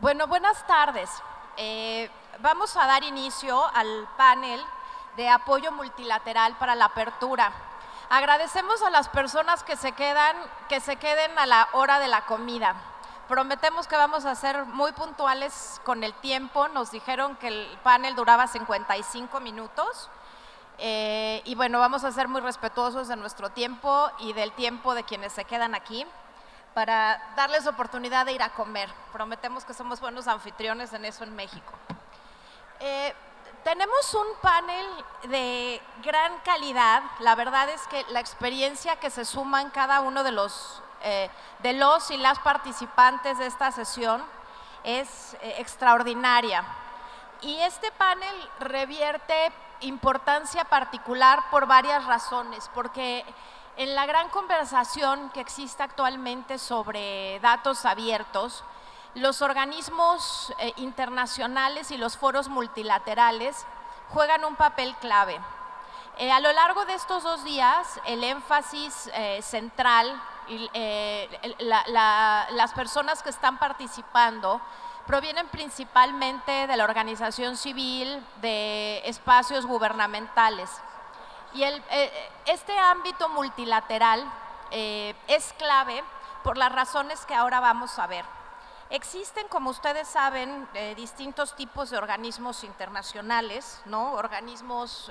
Bueno, buenas tardes. Vamos a dar inicio al panel de apoyo multilateral para la apertura. Agradecemos a las personas que se queden a la hora de la comida. Prometemos que vamos a ser muy puntuales con el tiempo. Nos dijeron que el panel duraba 55 minutos. Y bueno, vamos a ser muy respetuosos de nuestro tiempo y del tiempo de quienes se quedan aquí, para darles oportunidad de ir a comer. Prometemos que somos buenos anfitriones en eso en México. Tenemos un panel de gran calidad. La verdad es que la experiencia que se suma en cada uno de los y las participantes de esta sesión es extraordinaria. Y este panel revierte importancia particular por varias razones, porque en la gran conversación que existe actualmente sobre datos abiertos, los organismos internacionales y los foros multilaterales juegan un papel clave. A lo largo de estos 2 días, el énfasis central y las personas que están participando provienen principalmente de la organización civil, de espacios gubernamentales. Y este ámbito multilateral es clave por las razones que ahora vamos a ver. Existen, como ustedes saben, distintos tipos de organismos internacionales, ¿no? Organismos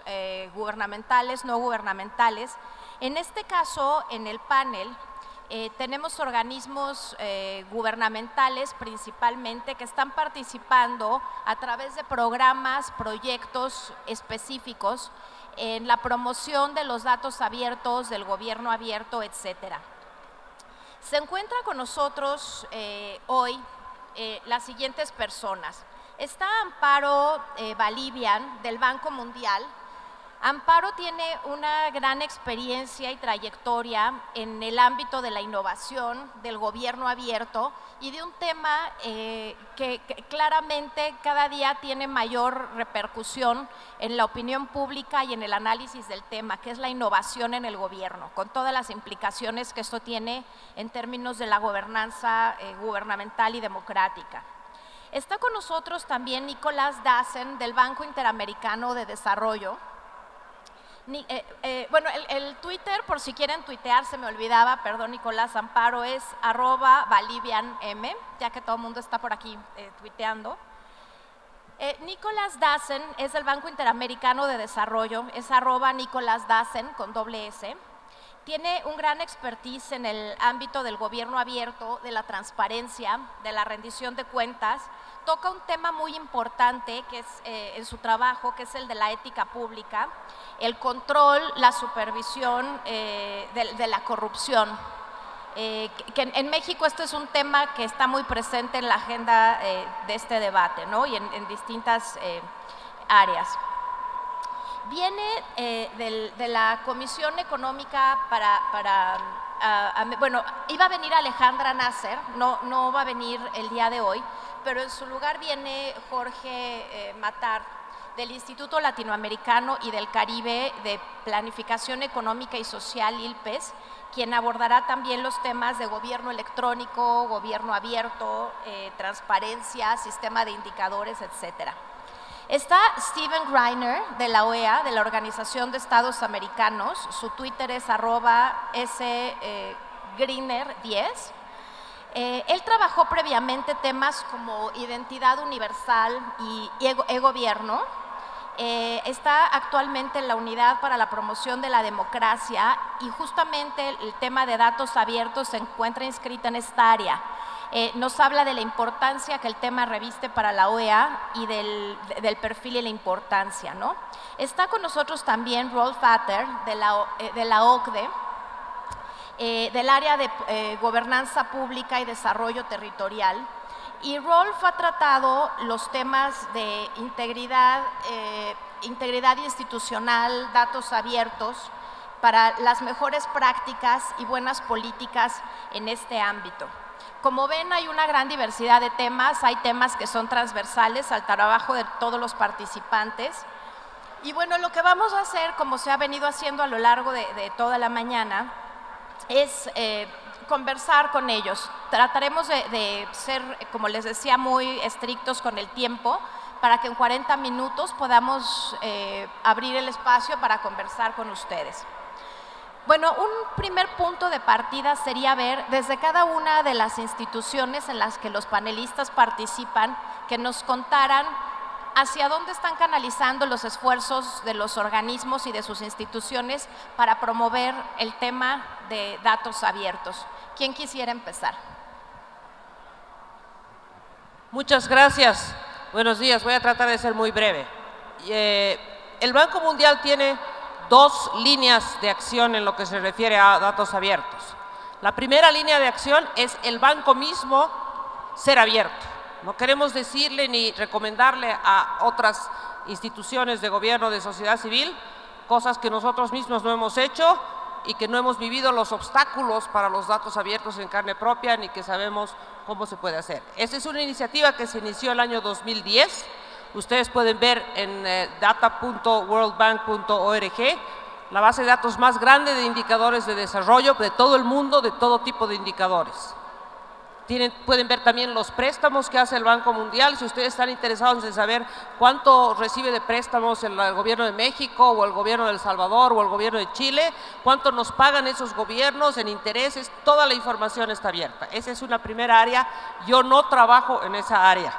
gubernamentales, no gubernamentales. En este caso, en el panel, tenemos organismos gubernamentales principalmente que están participando a través de programas, proyectos específicos en la promoción de los datos abiertos, del gobierno abierto, etcétera. Se encuentra con nosotros hoy las siguientes personas. Está Amparo Balivian, del Banco Mundial. Amparo tiene una gran experiencia y trayectoria en el ámbito de la innovación, del gobierno abierto y de un tema que claramente cada día tiene mayor repercusión en la opinión pública y en el análisis del tema, que es la innovación en el gobierno, con todas las implicaciones que esto tiene en términos de la gobernanza gubernamental y democrática. Está con nosotros también Nicolás Dassen, del Banco Interamericano de Desarrollo. Bueno, el Twitter, por si quieren tuitear, se me olvidaba, perdón Nicolás, Amparo, es @BalivianM, ya que todo el mundo está por aquí tuiteando. Nicolás Dassen es del Banco Interamericano de Desarrollo, es @Nicolás Dassen con doble S. Tiene un gran expertise en el ámbito del gobierno abierto, de la transparencia, de la rendición de cuentas. Toca un tema muy importante que es en su trabajo, que es el de la ética pública, el control, la supervisión de la corrupción. Que en México este es un tema que está muy presente en la agenda de este debate, ¿no? Y en distintas áreas. Viene de la Comisión Económica bueno, iba a venir Alejandra Nasser, no va a venir el día de hoy, pero en su lugar viene Jorge Matar, del Instituto Latinoamericano y del Caribe de Planificación Económica y Social, ILPES, quien abordará también los temas de gobierno electrónico, gobierno abierto, transparencia, sistema de indicadores, etcétera. Está Steven Greiner, de la OEA, de la Organización de Estados Americanos. Su Twitter es @sgreiner10. Él trabajó previamente temas como identidad universal y e-gobierno. Está actualmente en la Unidad para la Promoción de la Democracia y justamente el tema de datos abiertos se encuentra inscrito en esta área. Nos habla de la importancia que el tema reviste para la OEA y del perfil y la importancia, ¿no? Está con nosotros también Rolf Atter, de la OCDE, del área de gobernanza pública y desarrollo territorial. Y Rolf ha tratado los temas de integridad institucional, datos abiertos, para las mejores prácticas y buenas políticas en este ámbito. Como ven, hay una gran diversidad de temas, hay temas que son transversales al trabajo de todos los participantes. Y bueno, lo que vamos a hacer, como se ha venido haciendo a lo largo de toda la mañana, es conversar con ellos. Trataremos de ser, como les decía, muy estrictos con el tiempo para que en 40 minutos podamos abrir el espacio para conversar con ustedes. Bueno, un primer punto de partida sería ver desde cada una de las instituciones en las que los panelistas participan, que nos contaran hacia dónde están canalizando los esfuerzos de los organismos y de sus instituciones para promover el tema de datos abiertos. ¿Quién quisiera empezar? Muchas gracias. Buenos días. Voy a tratar de ser muy breve. El Banco Mundial tiene dos líneas de acción en lo que se refiere a datos abiertos. La primera línea de acción es el banco mismo ser abierto. No queremos decirle ni recomendarle a otras instituciones de gobierno, de sociedad civil, cosas que nosotros mismos no hemos hecho y que no hemos vivido los obstáculos para los datos abiertos en carne propia ni que sabemos cómo se puede hacer. Esta es una iniciativa que se inició el año 2010. Ustedes pueden ver en data.worldbank.org la base de datos más grande de indicadores de desarrollo de todo el mundo, de todo tipo de indicadores. Pueden ver también los préstamos que hace el Banco Mundial. Si ustedes están interesados en saber cuánto recibe de préstamos el gobierno de México o el gobierno de El Salvador o el gobierno de Chile, cuánto nos pagan esos gobiernos en intereses, toda la información está abierta. Esa es una primera área. Yo no trabajo en esa área.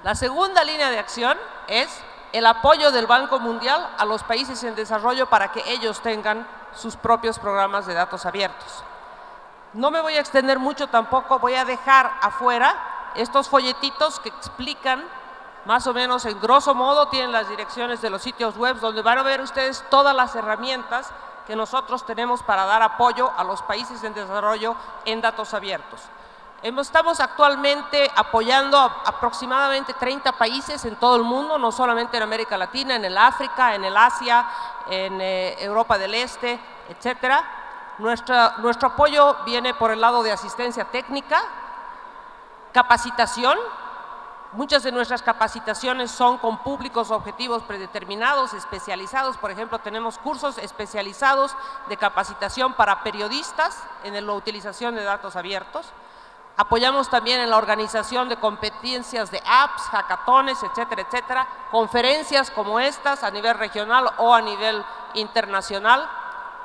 La segunda línea de acción es el apoyo del Banco Mundial a los países en desarrollo para que ellos tengan sus propios programas de datos abiertos. No me voy a extender mucho tampoco, voy a dejar afuera estos folletitos que explican más o menos en grosso modo, tienen las direcciones de los sitios web donde van a ver ustedes todas las herramientas que nosotros tenemos para dar apoyo a los países en desarrollo en datos abiertos. Estamos actualmente apoyando a aproximadamente 30 países en todo el mundo, no solamente en América Latina, en el África, en el Asia, en Europa del Este, etcétera. Nuestro apoyo viene por el lado de asistencia técnica, capacitación. Muchas de nuestras capacitaciones son con públicos objetivos predeterminados, especializados. Por ejemplo, tenemos cursos especializados de capacitación para periodistas en la utilización de datos abiertos. Apoyamos también en la organización de competencias de apps, hackatones, etcétera, etcétera, conferencias como estas a nivel regional o a nivel internacional.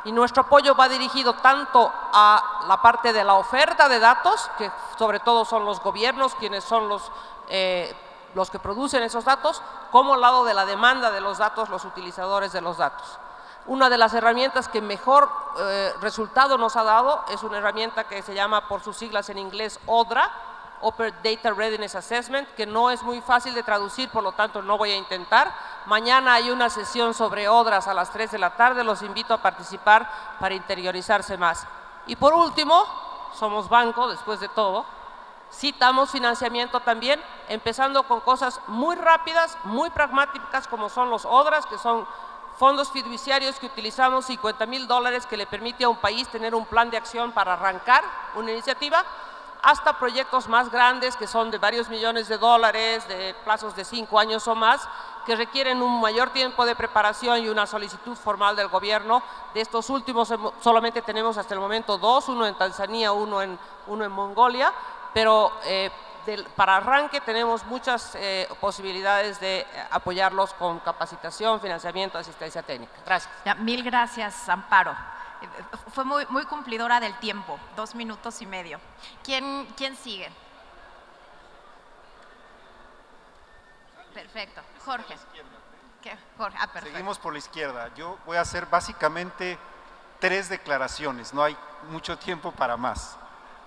Y nuestro apoyo va dirigido tanto a la parte de la oferta de datos, que sobre todo son los gobiernos quienes son los que producen esos datos, como al lado de la demanda de los datos, los utilizadores de los datos. Una de las herramientas que mejor resultado nos ha dado es una herramienta que se llama por sus siglas en inglés ODRA, Open Data Readiness Assessment, que no es muy fácil de traducir, por lo tanto no voy a intentar. Mañana hay una sesión sobre ODRAs a las 3 de la tarde, los invito a participar para interiorizarse más. Y por último, somos banco, después de todo, citamos financiamiento también, empezando con cosas muy rápidas, muy pragmáticas, como son los ODRAs, que son fondos fiduciarios que utilizamos $50,000 que le permite a un país tener un plan de acción para arrancar una iniciativa, hasta proyectos más grandes que son de varios millones de dólares, de plazos de 5 años o más, que requieren un mayor tiempo de preparación y una solicitud formal del gobierno. De estos últimos solamente tenemos hasta el momento 2, uno en Tanzania, uno en Mongolia, pero para arranque tenemos muchas posibilidades de apoyarlos con capacitación, financiamiento, asistencia técnica. Gracias. Mil gracias, Amparo. Fue muy cumplidora del tiempo, 2 minutos y medio. ¿Quién sigue? Perfecto. Jorge. ¿Qué? Jorge. Perfecto. Seguimos por la izquierda. Yo voy a hacer básicamente 3 declaraciones, no hay mucho tiempo para más.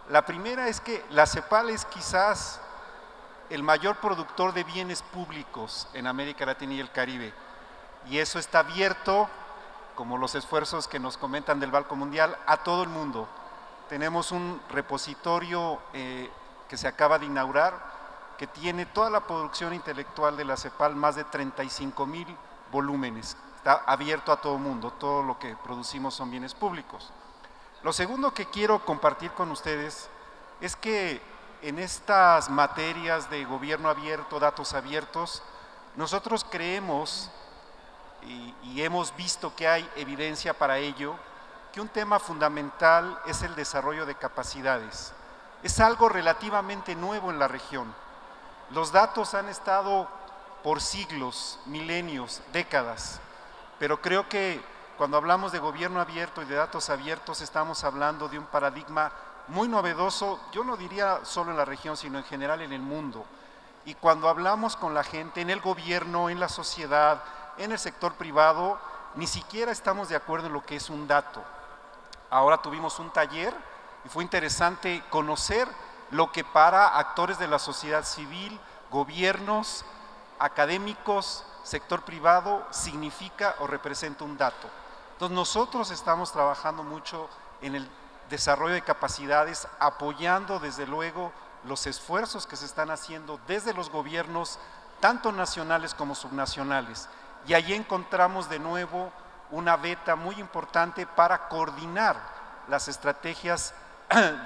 La primera es que la CEPAL es quizás el mayor productor de bienes públicos en América Latina y el Caribe, y eso está abierto, como los esfuerzos que nos comentan del Banco Mundial, a todo el mundo. Tenemos un repositorio que se acaba de inaugurar, que tiene toda la producción intelectual de la CEPAL, más de 35,000 volúmenes. Está abierto a todo el mundo, todo lo que producimos son bienes públicos. Lo segundo que quiero compartir con ustedes es que en estas materias de gobierno abierto, datos abiertos, nosotros creemos y hemos visto que hay evidencia para ello, que que un tema fundamental es el desarrollo de capacidades. Es algo relativamente nuevo en la región. Los datos han estado por siglos, milenios, décadas, pero creo que cuando hablamos de gobierno abierto y de datos abiertos estamos hablando de un paradigma muy novedoso, yo no diría solo en la región, sino en general en el mundo. Y cuando hablamos con la gente, en el gobierno, en la sociedad, en el sector privado, ni siquiera estamos de acuerdo en lo que es un dato. Ahora tuvimos un taller y fue interesante conocer lo que para actores de la sociedad civil, gobiernos, académicos, sector privado, significa o representa un dato. Entonces nosotros estamos trabajando mucho en el desarrollo de capacidades, apoyando desde luego los esfuerzos que se están haciendo desde los gobiernos, tanto nacionales como subnacionales. Y ahí encontramos de nuevo una beta muy importante para coordinar las estrategias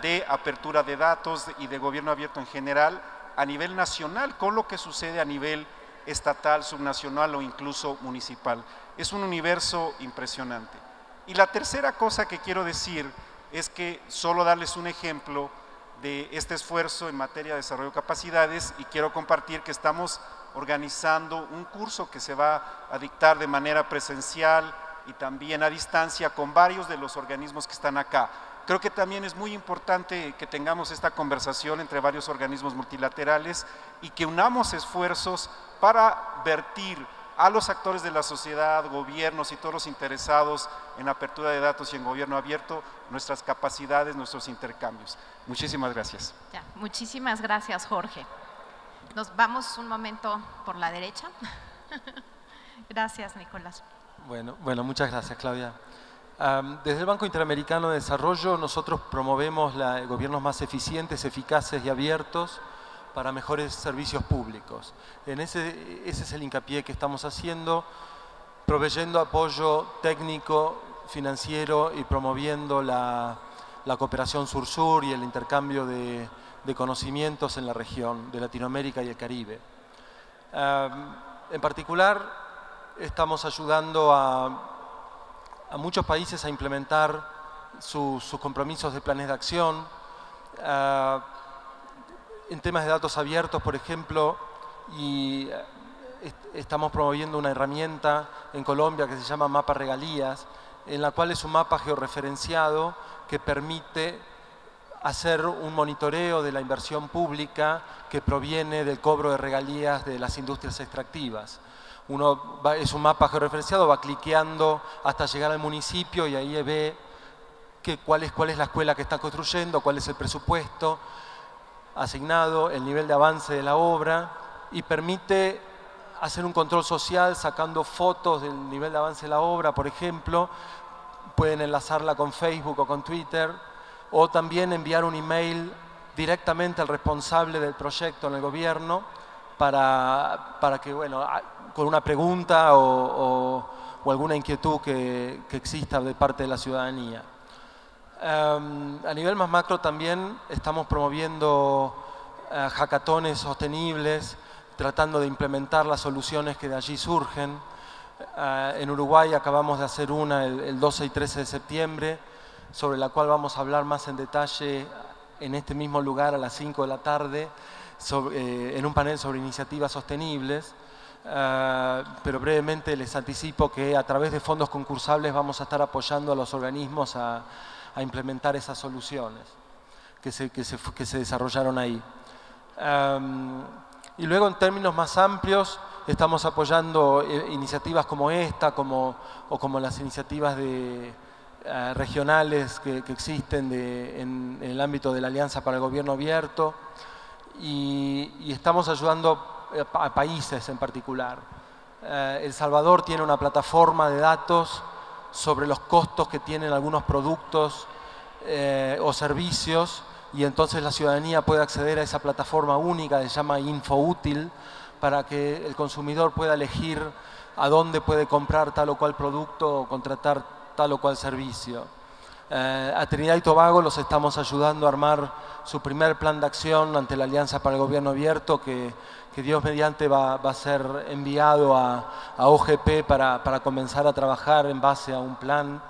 de apertura de datos y de gobierno abierto en general a nivel nacional con lo que sucede a nivel estatal, subnacional o incluso municipal. Es un universo impresionante. Y la tercera cosa que quiero decir es que solo darles un ejemplo de este esfuerzo en materia de desarrollo de capacidades y quiero compartir que estamos organizando un curso que se va a dictar de manera presencial y también a distancia con varios de los organismos que están acá. Creo que también es muy importante que tengamos esta conversación entre varios organismos multilaterales y que unamos esfuerzos para vertir a los actores de la sociedad, gobiernos y todos los interesados en apertura de datos y en gobierno abierto, nuestras capacidades, nuestros intercambios. Muchísimas gracias. Ya, muchísimas gracias, Jorge. Nos vamos un momento por la derecha. Gracias, Nicolás. Bueno, muchas gracias, Claudia. Desde el Banco Interamericano de Desarrollo nosotros promovemos gobiernos más eficientes, eficaces y abiertos para mejores servicios públicos. Ese es el hincapié que estamos haciendo, proveyendo apoyo técnico, financiero y promoviendo la cooperación sur-sur y el intercambio de conocimientos en la región de Latinoamérica y el Caribe. En particular, estamos ayudando a muchos países a implementar sus compromisos de planes de acción. En temas de datos abiertos, por ejemplo, y estamos promoviendo una herramienta en Colombia que se llama Mapa Regalías, en la cual es un mapa georreferenciado que permite hacer un monitoreo de la inversión pública que proviene del cobro de regalías de las industrias extractivas. Es un mapa georreferenciado, va cliqueando hasta llegar al municipio y ahí ve cuál es la escuela que está construyendo, cuál es el presupuesto asignado, el nivel de avance de la obra y permite hacer un control social sacando fotos del nivel de avance de la obra, por ejemplo. Pueden enlazarla con Facebook o con Twitter o también enviar un email directamente al responsable del proyecto en el gobierno para que, bueno, con una pregunta o alguna inquietud que exista de parte de la ciudadanía. A nivel más macro también estamos promoviendo hackatones sostenibles, tratando de implementar las soluciones que de allí surgen. En Uruguay acabamos de hacer una el 12 y 13 de septiembre, sobre la cual vamos a hablar más en detalle en este mismo lugar a las 5 de la tarde, en un panel sobre iniciativas sostenibles. Pero brevemente les anticipo que a través de fondos concursables vamos a estar apoyando a los organismos a implementar esas soluciones que se desarrollaron ahí. Y luego en términos más amplios estamos apoyando iniciativas como esta o como las iniciativas regionales que existen en el ámbito de la Alianza para el Gobierno Abierto y estamos ayudando a países en particular. El Salvador tiene una plataforma de datos sobre los costos que tienen algunos productos o servicios y entonces la ciudadanía puede acceder a esa plataforma única que se llama InfoÚtil para que el consumidor pueda elegir a dónde puede comprar tal o cual producto o contratar tal o cual servicio. A Trinidad y Tobago los estamos ayudando a armar su primer plan de acción ante la Alianza para el Gobierno Abierto que Dios mediante va a ser enviado a OGP para comenzar a trabajar en base a un plan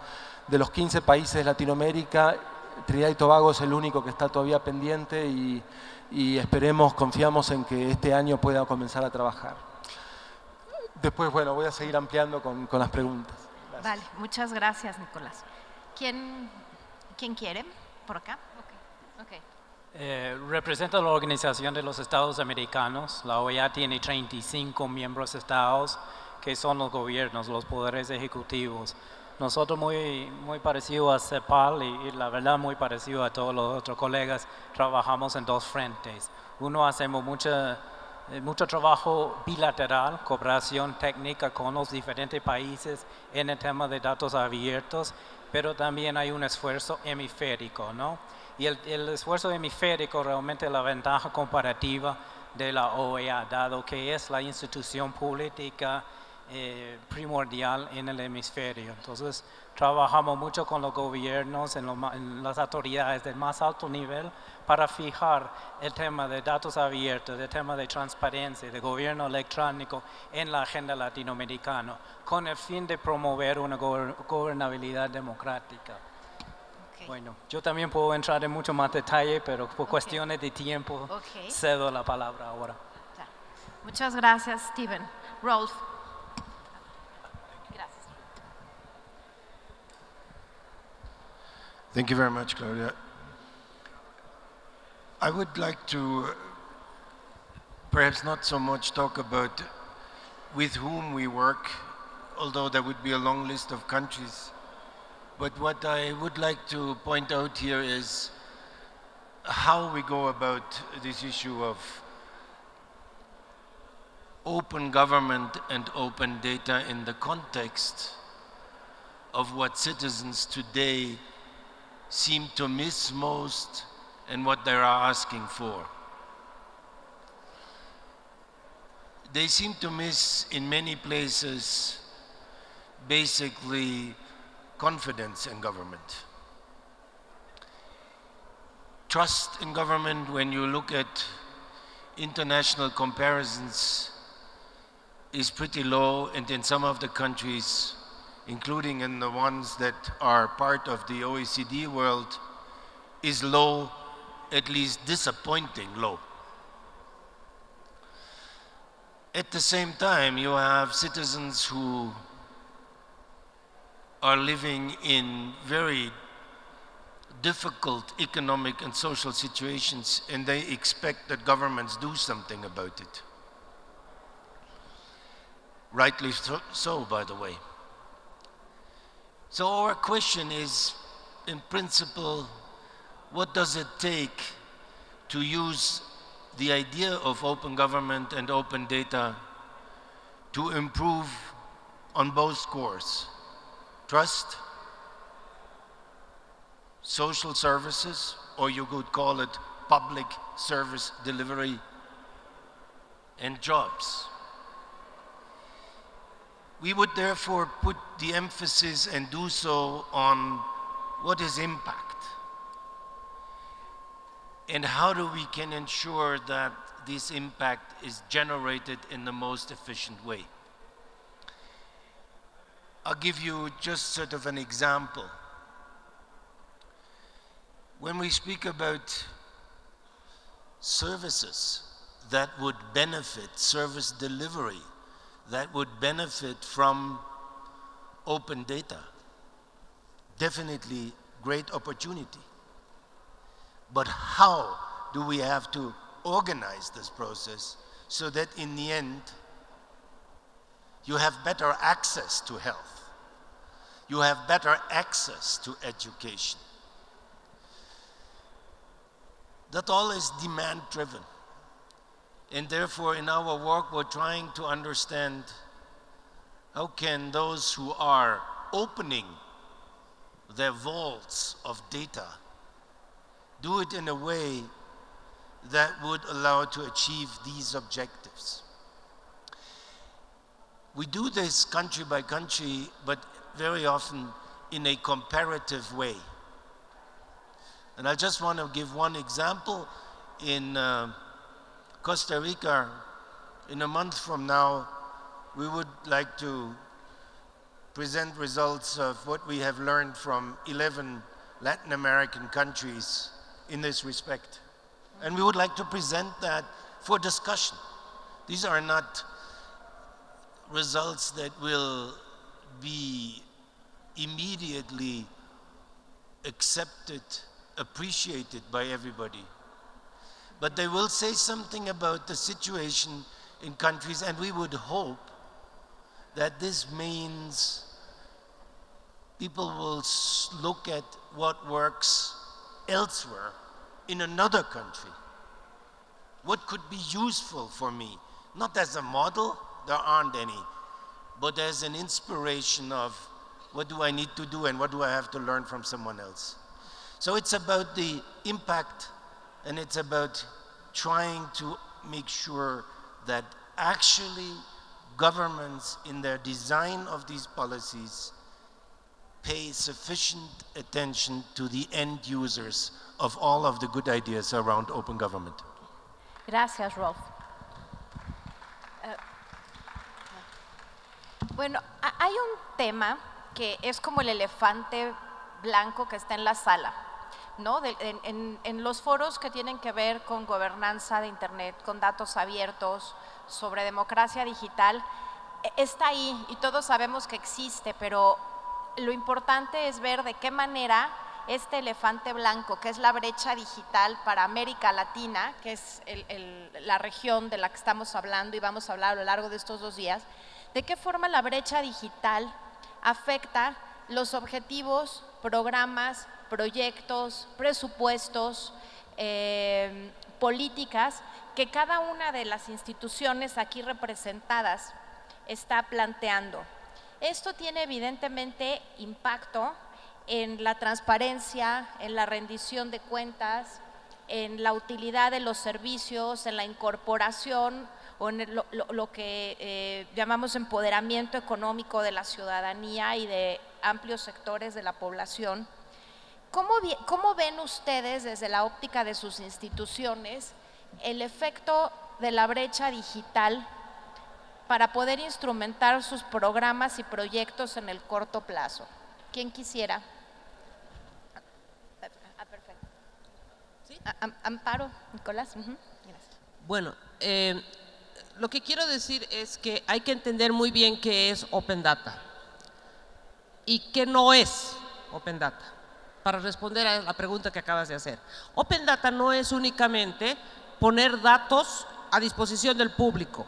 de los 15 países de Latinoamérica, Trinidad y Tobago es el único que está todavía pendiente y esperemos, confiamos en que este año pueda comenzar a trabajar. Después, bueno, voy a seguir ampliando con las preguntas. Gracias. Vale, muchas gracias, Nicolás. ¿Quién quiere? ¿Por acá? Okay. Represento a la Organización de los Estados Americanos. La OEA tiene 35 miembros estados que son los gobiernos, los poderes ejecutivos. Nosotros muy parecido a CEPAL y la verdad muy parecido a todos los otros colegas, trabajamos en dos frentes. Uno, hacemos mucho trabajo bilateral, cooperación técnica con los diferentes países en el tema de datos abiertos, pero también hay un esfuerzo hemisférico, ¿no? Y el esfuerzo hemisférico realmente es la ventaja comparativa de la OEA, dado que es la institución política primordial en el hemisferio. Entonces, trabajamos mucho con los gobiernos, en las autoridades del más alto nivel, para fijar el tema de datos abiertos, el tema de transparencia, de gobierno electrónico en la agenda latinoamericana, con el fin de promover una gobernabilidad democrática. Okay. Bueno, yo también puedo entrar en mucho más detalle, pero por cuestiones de tiempo cedo la palabra ahora. Muchas gracias, Steven. Rolf. Thank you very much, Claudia. I would like to perhaps not so much talk about with whom we work, although there would be a long list of countries. But what I would like to point out here is how we go about this issue of open government and open data in the context of what citizens today seem to miss most and what they are asking for. They seem to miss in many places basically confidence in government. Trust in government, when you look at international comparisons, is pretty low, and in some of the countries, including in the ones that are part of the OECD world, is low, at least disappointing low. At the same time, you have citizens who are living in very difficult economic and social situations, and they expect that governments do something about it. Rightly so, by the way. So our question is, in principle, what does it take to use the idea of open government and open data to improve on both scores? Trust, social services, or you could call it public service delivery, and jobs. We would therefore put the emphasis, and do so, on what is impact and how we can ensure that this impact is generated in the most efficient way. I'll give you just sort of an example. When we speak about services that would benefit, service delivery that would benefit from open data, definitely great opportunity. But how do we have to organize this process so that in the end you have better access to health, you have better access to education? That all is demand driven. And therefore, in our work, we're trying to understand how can those who are opening their vaults of data do it in a way that would allow to achieve these objectives. We do this country by country, but very often in a comparative way. And I just want to give one example. In Costa Rica, in a month from now, we would like to present results of what we have learned from 11 Latin American countries in this respect. And we would like to present that for discussion. These are not results that will be immediately accepted, appreciated by everybody. But they will say something about the situation in countries, and we would hope that this means people will look at what works elsewhere in another country. What could be useful for me? Not as a model, there aren't any, but as an inspiration of what do I need to do and what do I have to learn from someone else. So it's about the impact, and it's about trying to make sure that actually governments in their design of these policies pay sufficient attention to the end users of all of the good ideas around open government. Gracias, Rolf. Bueno, hay un tema que es como el elefante blanco que está en la sala, ¿no? En los foros que tienen que ver con gobernanza de Internet, con datos abiertos, sobre democracia digital, está ahí y todos sabemos que existe, pero lo importante es ver de qué manera este elefante blanco, que es la brecha digital para América Latina, que es la región de la que estamos hablando y vamos a hablar a lo largo de estos 2 días, de qué forma la brecha digital afecta los objetivos, programas, proyectos, presupuestos, políticas que cada una de las instituciones aquí representadas está planteando. Esto tiene evidentemente impacto en la transparencia, en la rendición de cuentas, en la utilidad de los servicios, en la incorporación o en lo que llamamos empoderamiento económico de la ciudadanía y de amplios sectores de la población. ¿Cómo ven ustedes desde la óptica de sus instituciones el efecto de la brecha digital para poder instrumentar sus programas y proyectos en el corto plazo? ¿Quién quisiera? Perfecto. ¿Sí? Amparo, Nicolás. Gracias. Bueno, lo que quiero decir es que hay que entender muy bien qué es Open Data y qué no es Open Data, para responder a la pregunta que acabas de hacer. Open Data no es únicamente poner datos a disposición del público.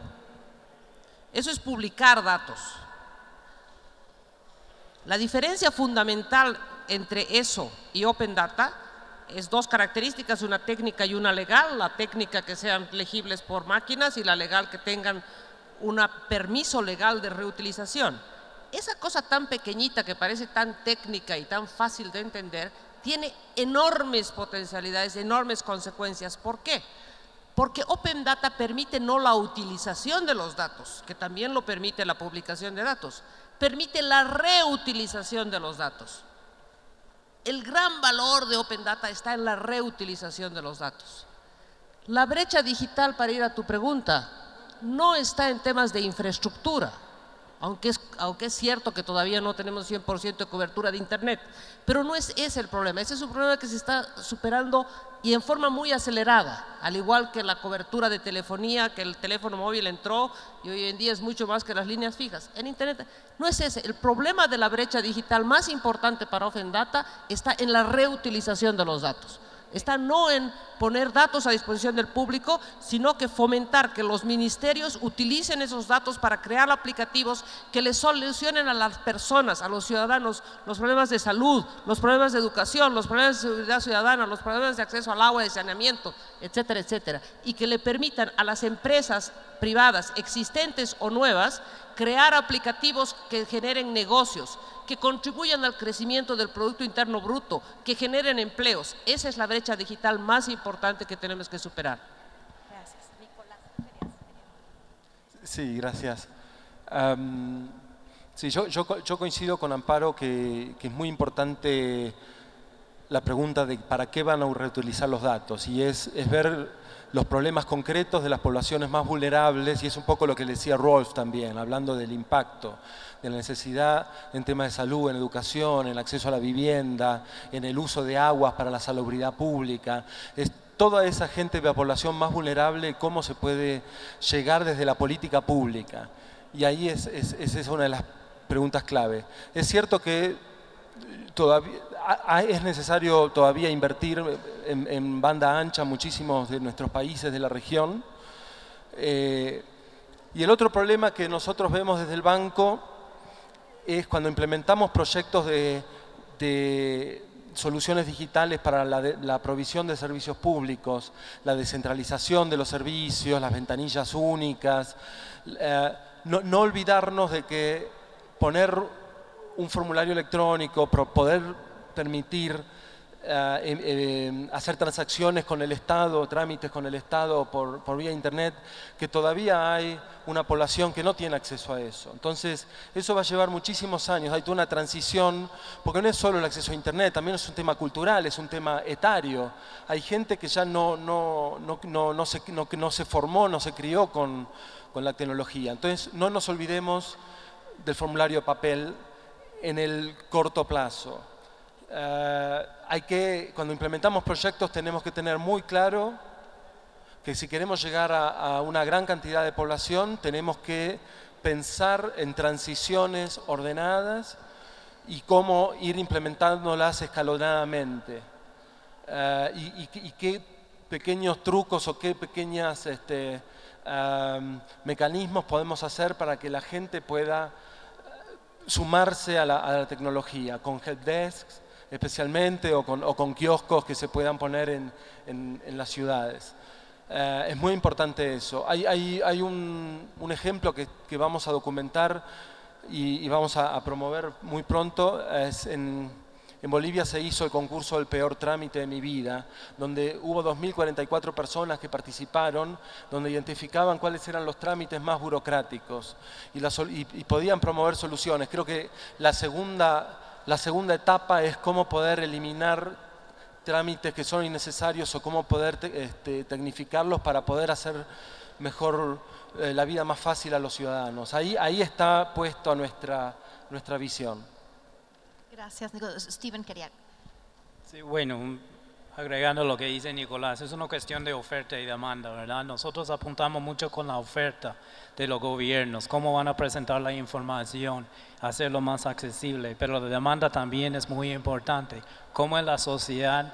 Eso es publicar datos. La diferencia fundamental entre eso y Open Data es 2 características, una técnica y una legal. La técnica que sean legibles por máquinas y la legal que tengan un permiso legal de reutilización. Esa cosa tan pequeñita que parece tan técnica y tan fácil de entender tiene enormes potencialidades, enormes consecuencias. ¿Por qué? Porque Open Data permite no la utilización de los datos, que también lo permite la publicación de datos, permite la reutilización de los datos. El gran valor de Open Data está en la reutilización de los datos. La brecha digital, para ir a tu pregunta, no está en temas de infraestructura, aunque es cierto que todavía no tenemos 100% de cobertura de Internet, pero no es ese el problema. Ese es un problema que se está superando y en forma muy acelerada, al igual que la cobertura de telefonía, que el teléfono móvil entró y hoy en día es mucho más que las líneas fijas. En Internet no es ese. El problema de la brecha digital más importante para Open Data está en la reutilización de los datos. Está no en poner datos a disposición del público, sino que fomentar que los ministerios utilicen esos datos para crear aplicativos que les solucionen a las personas, a los ciudadanos, los problemas de salud, los problemas de educación, los problemas de seguridad ciudadana, los problemas de acceso al agua, de saneamiento, etcétera, etcétera, y que le permitan a las empresas privadas existentes o nuevas crear aplicativos que generen negocios, que contribuyan al crecimiento del Producto Interno Bruto, que generen empleos. Esa es la brecha digital más importante que tenemos que superar. Gracias. Nicolás. Sí, gracias. Sí, yo coincido con Amparo que es muy importante la pregunta de para qué van a reutilizar los datos, y es ver los problemas concretos de las poblaciones más vulnerables, y es un poco lo que le decía Rolf también, hablando del impacto, de la necesidad en temas de salud, en educación, en acceso a la vivienda, en el uso de aguas para la salubridad pública. Es toda esa gente de la población más vulnerable, cómo se puede llegar desde la política pública. Y ahí es una de las preguntas clave. Es cierto que todavía es necesario todavía invertir en banda ancha muchísimos de nuestros países de la región. Y el otro problema que nosotros vemos desde el banco es cuando implementamos proyectos de soluciones digitales para la provisión de servicios públicos, la descentralización de los servicios, las ventanillas únicas, no olvidarnos de que poner un formulario electrónico, poder permitir hacer transacciones con el Estado, trámites con el Estado por vía Internet, que todavía hay una población que no tiene acceso a eso. Entonces, eso va a llevar muchísimos años, hay toda una transición, porque no es solo el acceso a Internet, también es un tema cultural, es un tema etario. Hay gente que ya no se formó, no se crió con la tecnología. Entonces, no nos olvidemos del formulario de papel en el corto plazo. Cuando implementamos proyectos tenemos que tener muy claro que si queremos llegar a una gran cantidad de población tenemos que pensar en transiciones ordenadas y cómo ir implementándolas escalonadamente. Y qué pequeños trucos o qué pequeños mecanismos podemos hacer para que la gente pueda sumarse a la tecnología, con helpdesks especialmente o con kioscos que se puedan poner en las ciudades. Es muy importante eso. Hay un ejemplo que vamos a documentar y vamos a promover muy pronto. En Bolivia se hizo el concurso del peor trámite de mi vida, donde hubo 2.044 personas que participaron, donde identificaban cuáles eran los trámites más burocráticos y podían promover soluciones. Creo que la segunda etapa es cómo poder eliminar trámites que son innecesarios o cómo poder tecnificarlos para poder hacer mejor la vida más fácil a los ciudadanos. Ahí está puesto a nuestra visión. Gracias, Nicolás. Steven quería. Sí, bueno, agregando lo que dice Nicolás, es una cuestión de oferta y demanda, ¿verdad? Nosotros apuntamos mucho con la oferta de los gobiernos, cómo van a presentar la información, hacerlo más accesible, pero la demanda también es muy importante. Cómo en la sociedad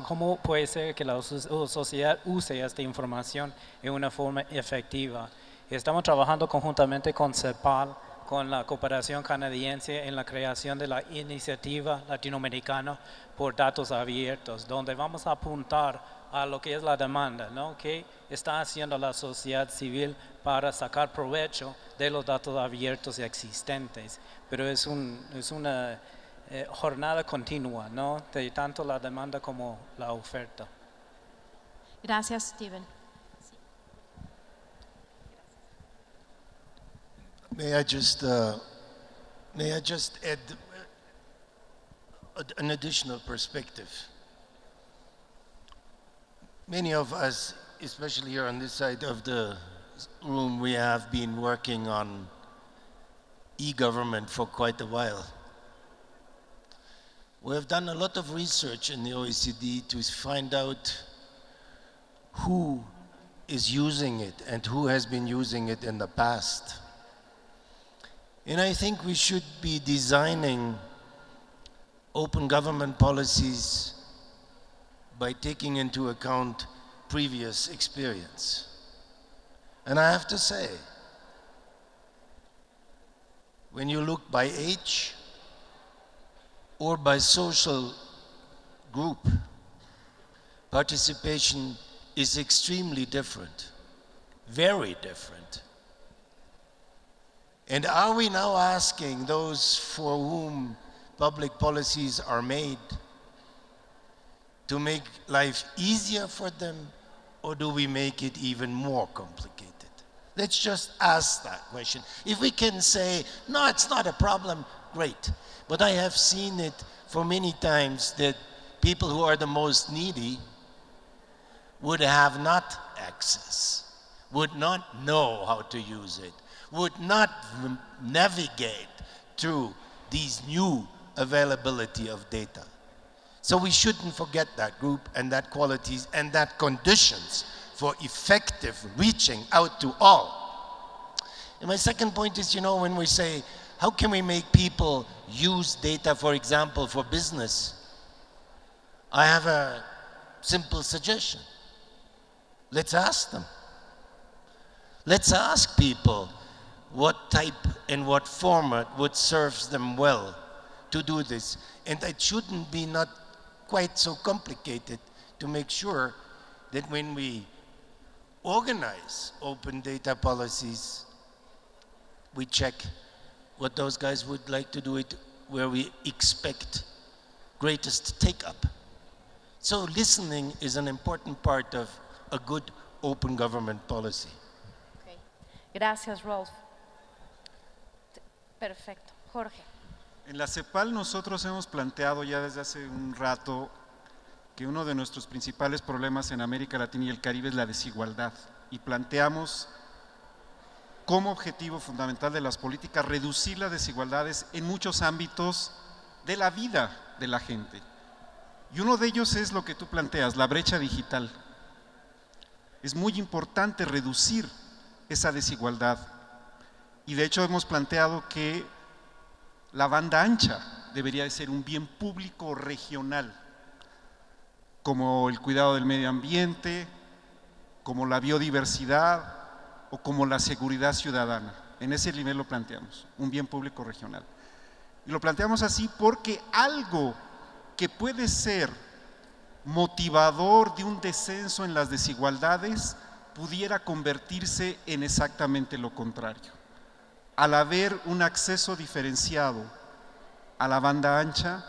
cómo puede ser que la sociedad use esta información en una forma efectiva. Estamos trabajando conjuntamente con CEPAL, con la cooperación canadiense en la creación de la iniciativa latinoamericana por datos abiertos, donde vamos a apuntar a lo que es la demanda, ¿no? ¿Qué está haciendo la sociedad civil para sacar provecho de los datos abiertos existentes? Pero es una jornada continua, ¿no? De tanto la demanda como la oferta. Gracias, Steven. May I just add an additional perspective? Many of us, especially here on this side of the room, we have been working on e-government for quite a while. We have done a lot of research in the OECD to find out who is using it and who has been using it in the past. And I think we should be designing open government policies by taking into account previous experience. And I have to say, when you look by age or by social group, participation is extremely different, very different. And are we now asking those for whom public policies are made to make life easier for them, or do we make it even more complicated? Let's just ask that question. If we can say, no, it's not a problem, great. But I have seen it for many times that people who are the most needy would have not access, would not know how to use it, would not navigate through these new availability of data. So we shouldn't forget that group and that qualities and that conditions for effective reaching out to all. And my second point is, when we say, how can we make people use data, for example, for business? I have a simple suggestion. Let's ask them. Let's ask people what type and what format would serve them well to do this. And it shouldn't be not quite so complicated to make sure that when we organize open data policies, we check what those guys would like to do it, where we expect greatest take-up. So listening is an important part of a good open government policy. Okay. Gracias, Rolf. Perfecto. Jorge. En la CEPAL nosotros hemos planteado ya desde hace un rato que uno de nuestros principales problemas en América Latina y el Caribe es la desigualdad, y planteamos como objetivo fundamental de las políticas reducir las desigualdades en muchos ámbitos de la vida de la gente. Y uno de ellos es lo que tú planteas, la brecha digital. Es muy importante reducir esa desigualdad, y de hecho hemos planteado que la banda ancha debería de ser un bien público regional, como el cuidado del medio ambiente, como la biodiversidad o como la seguridad ciudadana. En ese nivel lo planteamos, un bien público regional. Y lo planteamos así porque algo que puede ser motivador de un descenso en las desigualdades pudiera convertirse en exactamente lo contrario. Al haber un acceso diferenciado a la banda ancha,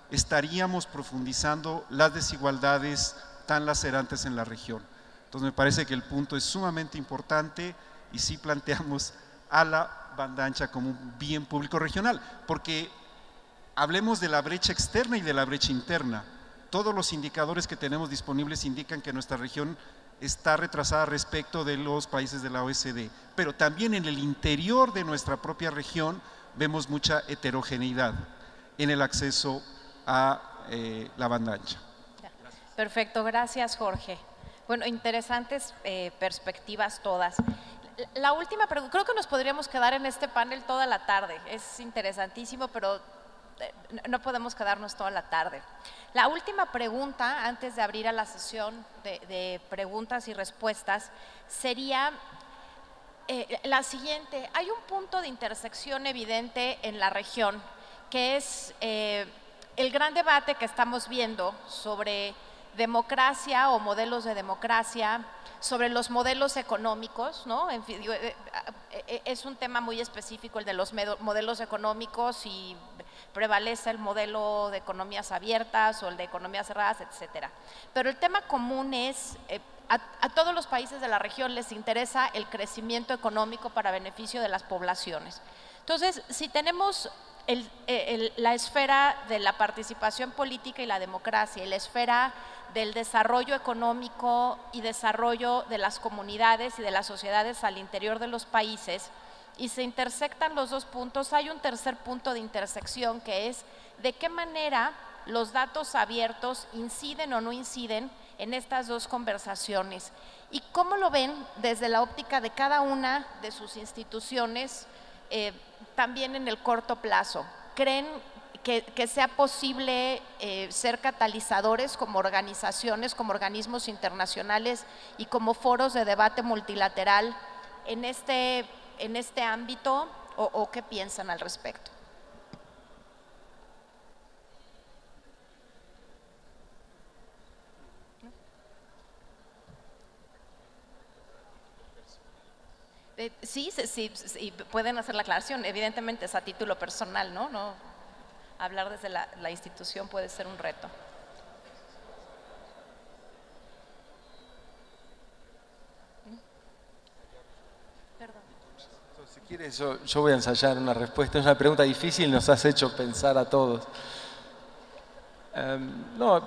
estaríamos profundizando las desigualdades tan lacerantes en la región. Entonces me parece que el punto es sumamente importante y sí planteamos a la banda ancha como un bien público regional, porque hablemos de la brecha externa y de la brecha interna. Todos los indicadores que tenemos disponibles indican que nuestra región está retrasada respecto de los países de la OECD, pero también en el interior de nuestra propia región vemos mucha heterogeneidad en el acceso a la banda ancha. Perfecto, gracias, Jorge. Bueno, interesantes perspectivas todas. La última pregunta, creo que nos podríamos quedar en este panel toda la tarde, es interesantísimo, pero no podemos quedarnos toda la tarde. La última pregunta, antes de abrir a la sesión de preguntas y respuestas, sería la siguiente. Hay un punto de intersección evidente en la región, que es el gran debate que estamos viendo sobre democracia o modelos de democracia, sobre los modelos económicos, ¿no? En fin, es un tema muy específico el de los modelos económicos, y prevalece el modelo de economías abiertas o el de economías cerradas, etcétera. Pero el tema común es, a todos los países de la región les interesa el crecimiento económico para beneficio de las poblaciones. Entonces, si tenemos la esfera de la participación política y la democracia, y la esfera del desarrollo económico y desarrollo de las comunidades y de las sociedades al interior de los países, y se intersectan los dos puntos, hay un tercer punto de intersección, que es de qué manera los datos abiertos inciden o no inciden en estas dos conversaciones, y cómo lo ven desde la óptica de cada una de sus instituciones, también en el corto plazo. ¿Creen que sea posible ser catalizadores como organizaciones, como organismos internacionales y como foros de debate multilateral en este ámbito, o qué piensan al respecto? Sí, pueden hacer la aclaración, evidentemente es a título personal, ¿no? Hablar desde la institución puede ser un reto. Perdón. Si quieres, yo voy a ensayar una respuesta. Es una pregunta difícil, nos has hecho pensar a todos. No,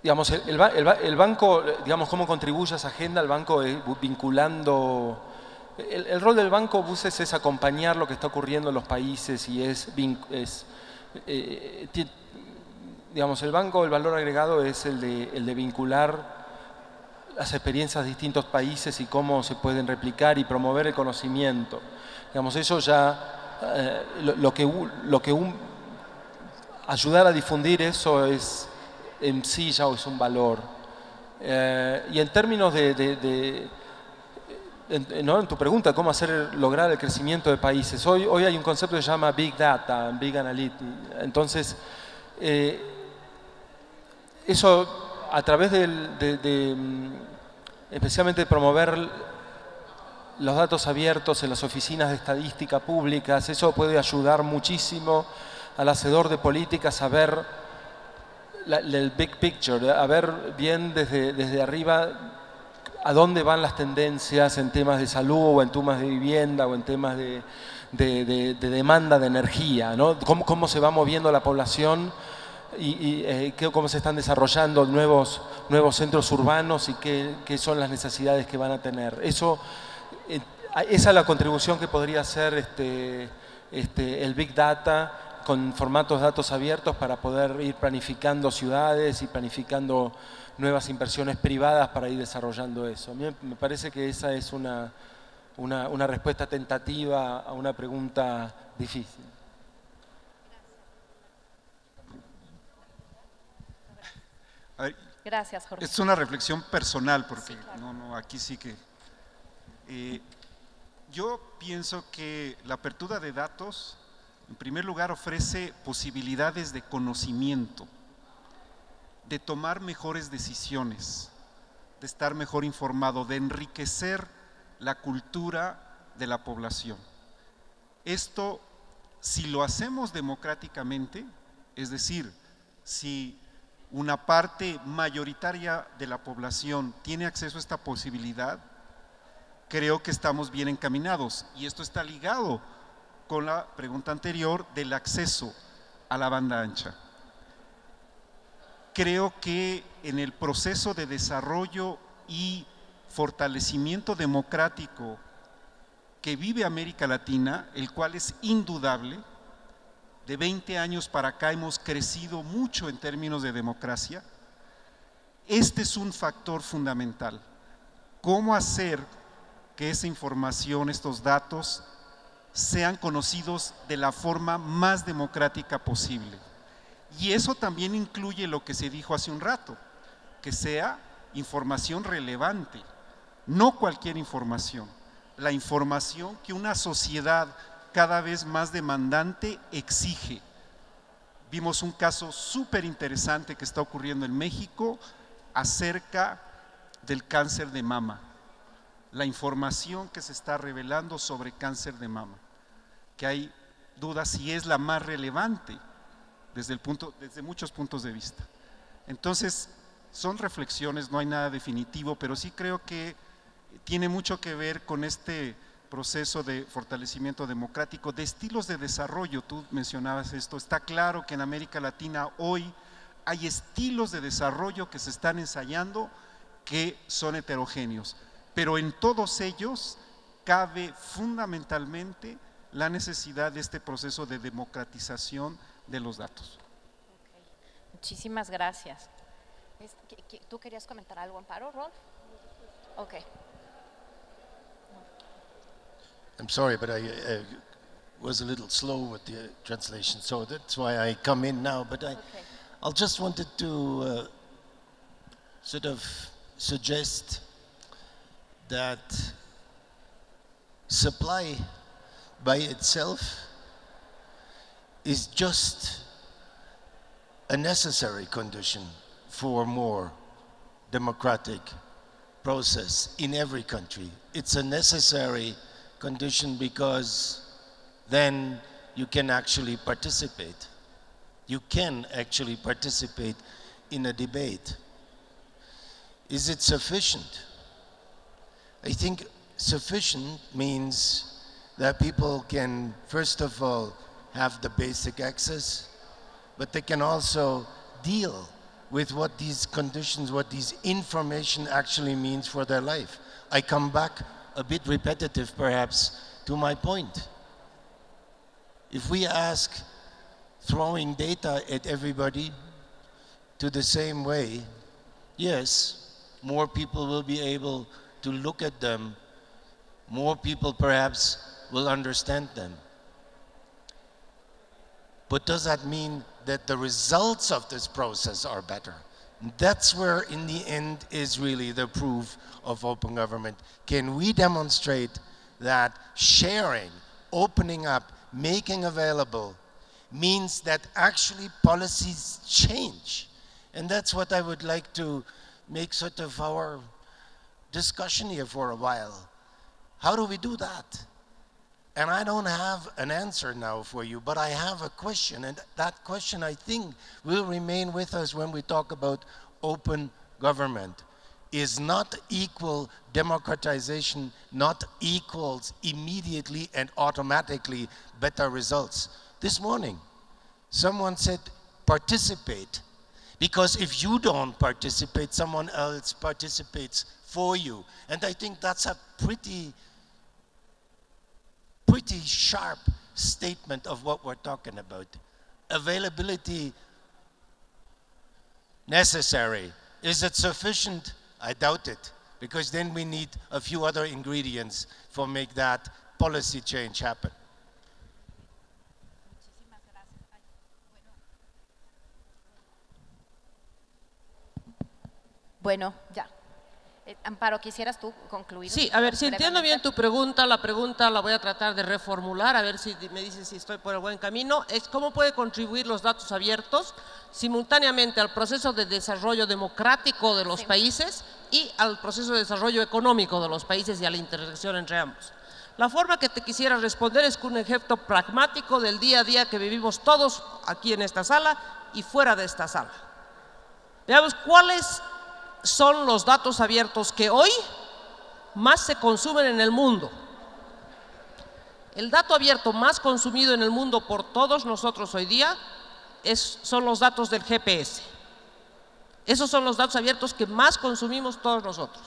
digamos, el banco, digamos, cómo contribuye a esa agenda, el banco vinculando... El rol del banco, Buses, es acompañar lo que está ocurriendo en los países y digamos, el banco, el valor agregado es el de vincular las experiencias de distintos países y cómo se pueden replicar y promover el conocimiento. Digamos, eso ya, ayudar a difundir eso es en sí ya es un valor. Y en términos ¿no? En tu pregunta, cómo lograr el crecimiento de países. Hoy hay un concepto que se llama Big Data, Big Analytics. Entonces, eso a través especialmente de promover los datos abiertos en las oficinas de estadística públicas, eso puede ayudar muchísimo al hacedor de políticas a ver el big picture, a ver bien desde arriba a dónde van las tendencias en temas de salud o en temas de vivienda o en temas de demanda de energía, ¿no? Cómo se va moviendo la población y cómo se están desarrollando nuevos centros urbanos y qué son las necesidades que van a tener. Esa es la contribución que podría hacer el Big Data con formatos de datos abiertos para poder ir planificando ciudades y planificando nuevas inversiones privadas para ir desarrollando eso. A mí me parece que esa es una respuesta tentativa a una pregunta difícil. A ver, Gracias, Jorge. es una reflexión personal, porque Sí, claro. aquí sí que... yo pienso que la apertura de datos, en primer lugar, ofrece posibilidades de conocimiento, de tomar mejores decisiones, de estar mejor informado, de enriquecer la cultura de la población. Esto, si lo hacemos democráticamente, es decir, si una parte mayoritaria de la población tiene acceso a esta posibilidad, creo que estamos bien encaminados. Y esto está ligado con la pregunta anterior del acceso a la banda ancha. Creo que en el proceso de desarrollo y fortalecimiento democrático que vive América Latina, el cual es indudable, de 20 años para acá hemos crecido mucho en términos de democracia. Este es un factor fundamental. ¿Cómo hacer que esa información, estos datos, sean conocidos de la forma más democrática posible? Y eso también incluye lo que se dijo hace un rato, que sea información relevante, no cualquier información, la información que una sociedad cada vez más demandante exige. Vimos un caso súper interesante que está ocurriendo en México acerca del cáncer de mama, la información que se está revelando sobre cáncer de mama, que hay dudas si es la más relevante desde muchos puntos de vista. Entonces, son reflexiones, no hay nada definitivo, pero sí creo que tiene mucho que ver con este proceso de fortalecimiento democrático, de estilos de desarrollo. Tú mencionabas esto, está claro que en América Latina hoy hay estilos de desarrollo que se están ensayando que son heterogéneos, pero en todos ellos cabe fundamentalmente la necesidad de este proceso de democratización de los datos. Okay. Muchísimas gracias. ¿Tú querías comentar algo, Amparo, Rolf? Ok. I'm sorry, but I was a little slow with the translation, so that's why I come in now. But I'll just wanted to sort of suggest that supply by itself is just a necessary condition for more democratic process in every country. It's a necessary condition because then you can actually participate. You can actually participate in a debate. Is it sufficient? I think sufficient means that people can, first of all, have the basic access but they can also deal with what these conditions, what these information actually means for their life. I come back a bit repetitive perhaps to my point. If we ask throwing data at everybody to the same way, yes, more people will be able to look at them, more people perhaps will understand them. But does that mean that the results of this process are better? That's where, in the end, is really the proof of open government. Can we demonstrate that sharing, opening up, making available means that actually policies change? And that's what I would like to make sort of our discussion here for a while. How do we do that? And I don't have an answer now for you, but I have a question, and that question I think will remain with us when we talk about open government. Is not equal democratization, not equals immediately and automatically better results. This morning, someone said participate, because if you don't participate, someone else participates for you. And I think that's a pretty sharp statement of what we're talking about. Availability necessary. Is it sufficient? I doubt it, because then we need a few other ingredients for make that policy change happen. Bueno, ya. Amparo, ¿quisieras tú concluir? Sí, a ver, si entiendo bien tu pregunta, la pregunta la voy a tratar de reformular, a ver si me dices si estoy por el buen camino. Es cómo puede contribuir los datos abiertos simultáneamente al proceso de desarrollo democrático de los países y al proceso de desarrollo económico de los países y a la intersección entre ambos. La forma que te quisiera responder es con un ejemplo pragmático del día a día que vivimos todos aquí en esta sala y fuera de esta sala. Veamos cuáles son los datos abiertos que hoy más se consumen en el mundo. El dato abierto más consumido en el mundo por todos nosotros hoy día son los datos del GPS. Esos son los datos abiertos que más consumimos todos nosotros.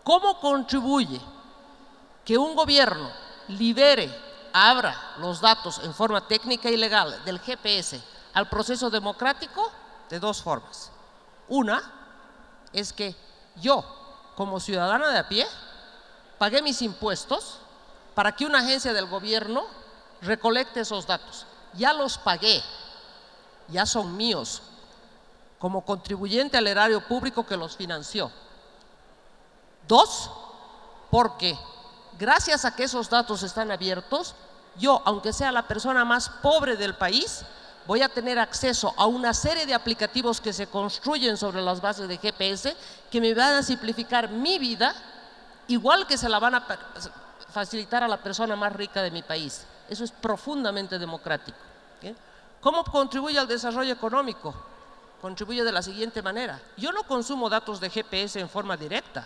¿Cómo contribuye que un gobierno libere, abra los datos en forma técnica y legal del GPS al proceso democrático? De dos formas. Una es que yo, como ciudadana de a pie, pagué mis impuestos para que una agencia del gobierno recolecte esos datos. Ya los pagué, ya son míos, como contribuyente al erario público que los financió. Dos, porque gracias a que esos datos están abiertos, yo, aunque sea la persona más pobre del país, voy a tener acceso a una serie de aplicativos que se construyen sobre las bases de GPS que me van a simplificar mi vida, igual que se la van a facilitar a la persona más rica de mi país. Eso es profundamente democrático. ¿Cómo contribuye al desarrollo económico? Contribuye de la siguiente manera. Yo no consumo datos de GPS en forma directa.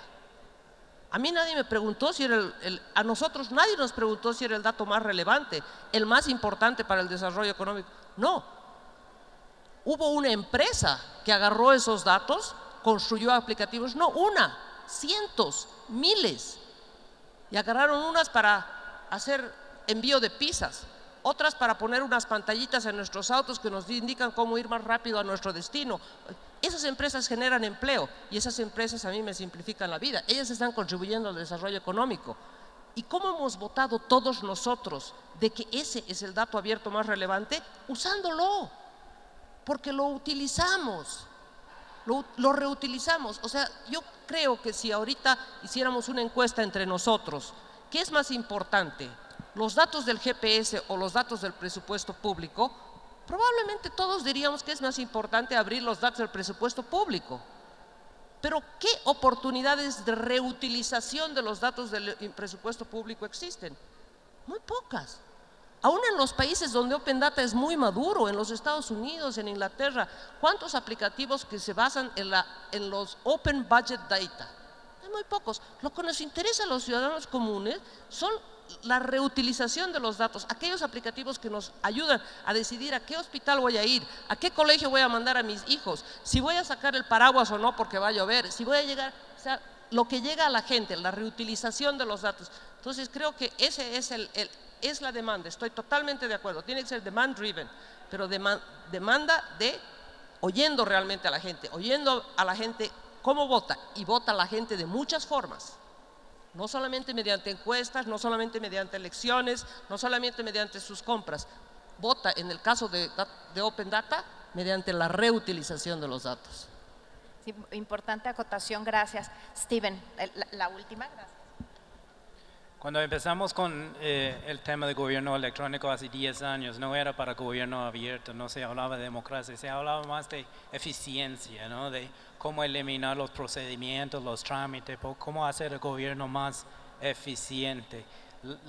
A mí nadie me preguntó si era a nosotros nadie nos preguntó si era el dato más relevante, el más importante para el desarrollo económico. No. Hubo una empresa que agarró esos datos, construyó aplicativos, no una, cientos, miles. Y agarraron unas para hacer envío de pizzas, otras para poner unas pantallitas en nuestros autos que nos indican cómo ir más rápido a nuestro destino. Esas empresas generan empleo y esas empresas a mí me simplifican la vida. Ellas están contribuyendo al desarrollo económico. ¿Y cómo hemos votado todos nosotros de que ese es el dato abierto más relevante? Usándolo, porque lo utilizamos, lo reutilizamos. O sea, yo creo que si ahorita hiciéramos una encuesta entre nosotros, ¿qué es más importante? ¿Los datos del GPS o los datos del presupuesto público? Probablemente todos diríamos que es más importante abrir los datos del presupuesto público. Pero ¿qué oportunidades de reutilización de los datos del presupuesto público existen? Muy pocas. Aún en los países donde Open Data es muy maduro, en los Estados Unidos, en Inglaterra, ¿cuántos aplicativos que se basan en los Open Budget Data? Hay muy pocos. Lo que nos interesa a los ciudadanos comunes son la reutilización de los datos, aquellos aplicativos que nos ayudan a decidir a qué hospital voy a ir, a qué colegio voy a mandar a mis hijos, si voy a sacar el paraguas o no porque va a llover, si voy a llegar, o sea, lo que llega a la gente, la reutilización de los datos. Entonces creo que ese es la demanda, estoy totalmente de acuerdo, tiene que ser demand driven, pero demanda de oyendo realmente a la gente, oyendo a la gente cómo vota, y vota la gente de muchas formas. No solamente mediante encuestas, no solamente mediante elecciones, no solamente mediante sus compras. Vota, en el caso de Open Data, mediante la reutilización de los datos. Sí, importante acotación, gracias. Steven, la última, gracias. Cuando empezamos con el tema de gobierno electrónico hace 10 años, no era para gobierno abierto, no se hablaba de democracia, se hablaba más de eficiencia, ¿no? De cómo eliminar los procedimientos, los trámites, cómo hacer el gobierno más eficiente.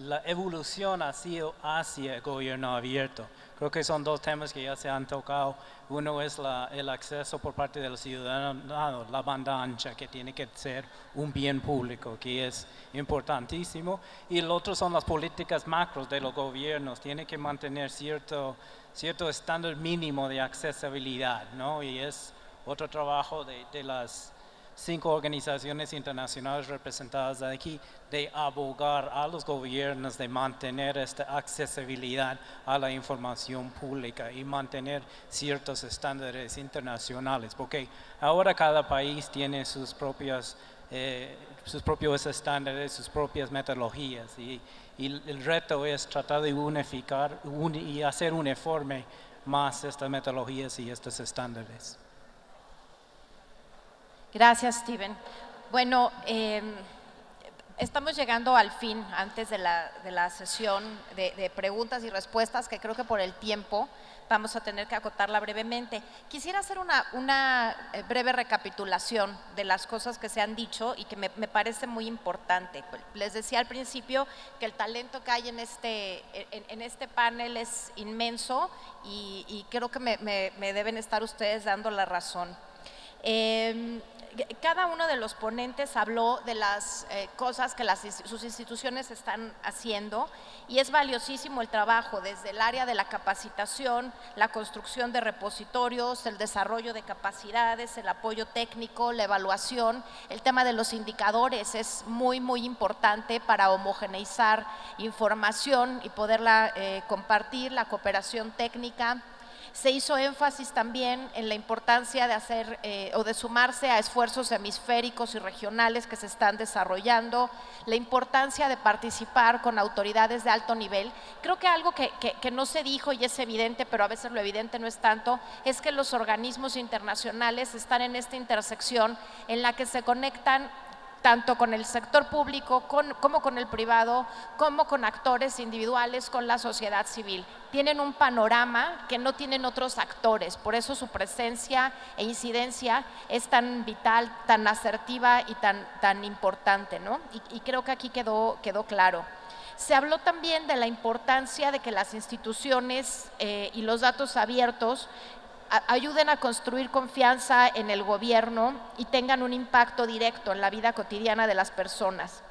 La evolución ha sido hacia el gobierno abierto. Creo que son dos temas que ya se han tocado. Uno es el acceso por parte del ciudadano, la banda ancha, que tiene que ser un bien público, que es importantísimo. Y el otro son las políticas macros de los gobiernos. Tiene que mantener cierto estándar mínimo de accesibilidad, ¿no? Y es otro trabajo de las 5 organizaciones internacionales representadas aquí, de abogar a los gobiernos de mantener esta accesibilidad a la información pública y mantener ciertos estándares internacionales, porque ahora cada país tiene sus propios estándares, sus propias metodologías, y el reto es tratar de unificar y hacer uniforme más estas metodologías y estos estándares. Gracias, Steven. Bueno, estamos llegando al fin, antes de la sesión de preguntas y respuestas, que creo que por el tiempo vamos a tener que acotarla brevemente. Quisiera hacer una breve recapitulación de las cosas que se han dicho y que me parece muy importante. Les decía al principio que el talento que hay en este panel es inmenso y creo que me deben estar ustedes dando la razón. Cada uno de los ponentes habló de las cosas que sus instituciones están haciendo, y es valiosísimo el trabajo desde el área de la capacitación, la construcción de repositorios, el desarrollo de capacidades, el apoyo técnico, la evaluación. El tema de los indicadores es muy importante para homogeneizar información y poderla compartir, la cooperación técnica. Se hizo énfasis también en la importancia de hacer o de sumarse a esfuerzos hemisféricos y regionales que se están desarrollando, la importancia de participar con autoridades de alto nivel. Creo que algo que no se dijo y es evidente, pero a veces lo evidente no es tanto, es que los organismos internacionales están en esta intersección en la que se conectan tanto con el sector público como con el privado, como con actores individuales, con la sociedad civil. Tienen un panorama que no tienen otros actores, por eso su presencia e incidencia es tan vital, tan asertiva y tan importante, ¿no? Y creo que aquí quedó claro. Se habló también de la importancia de que las instituciones y los datos abiertos ayuden a construir confianza en el gobierno y tengan un impacto directo en la vida cotidiana de las personas.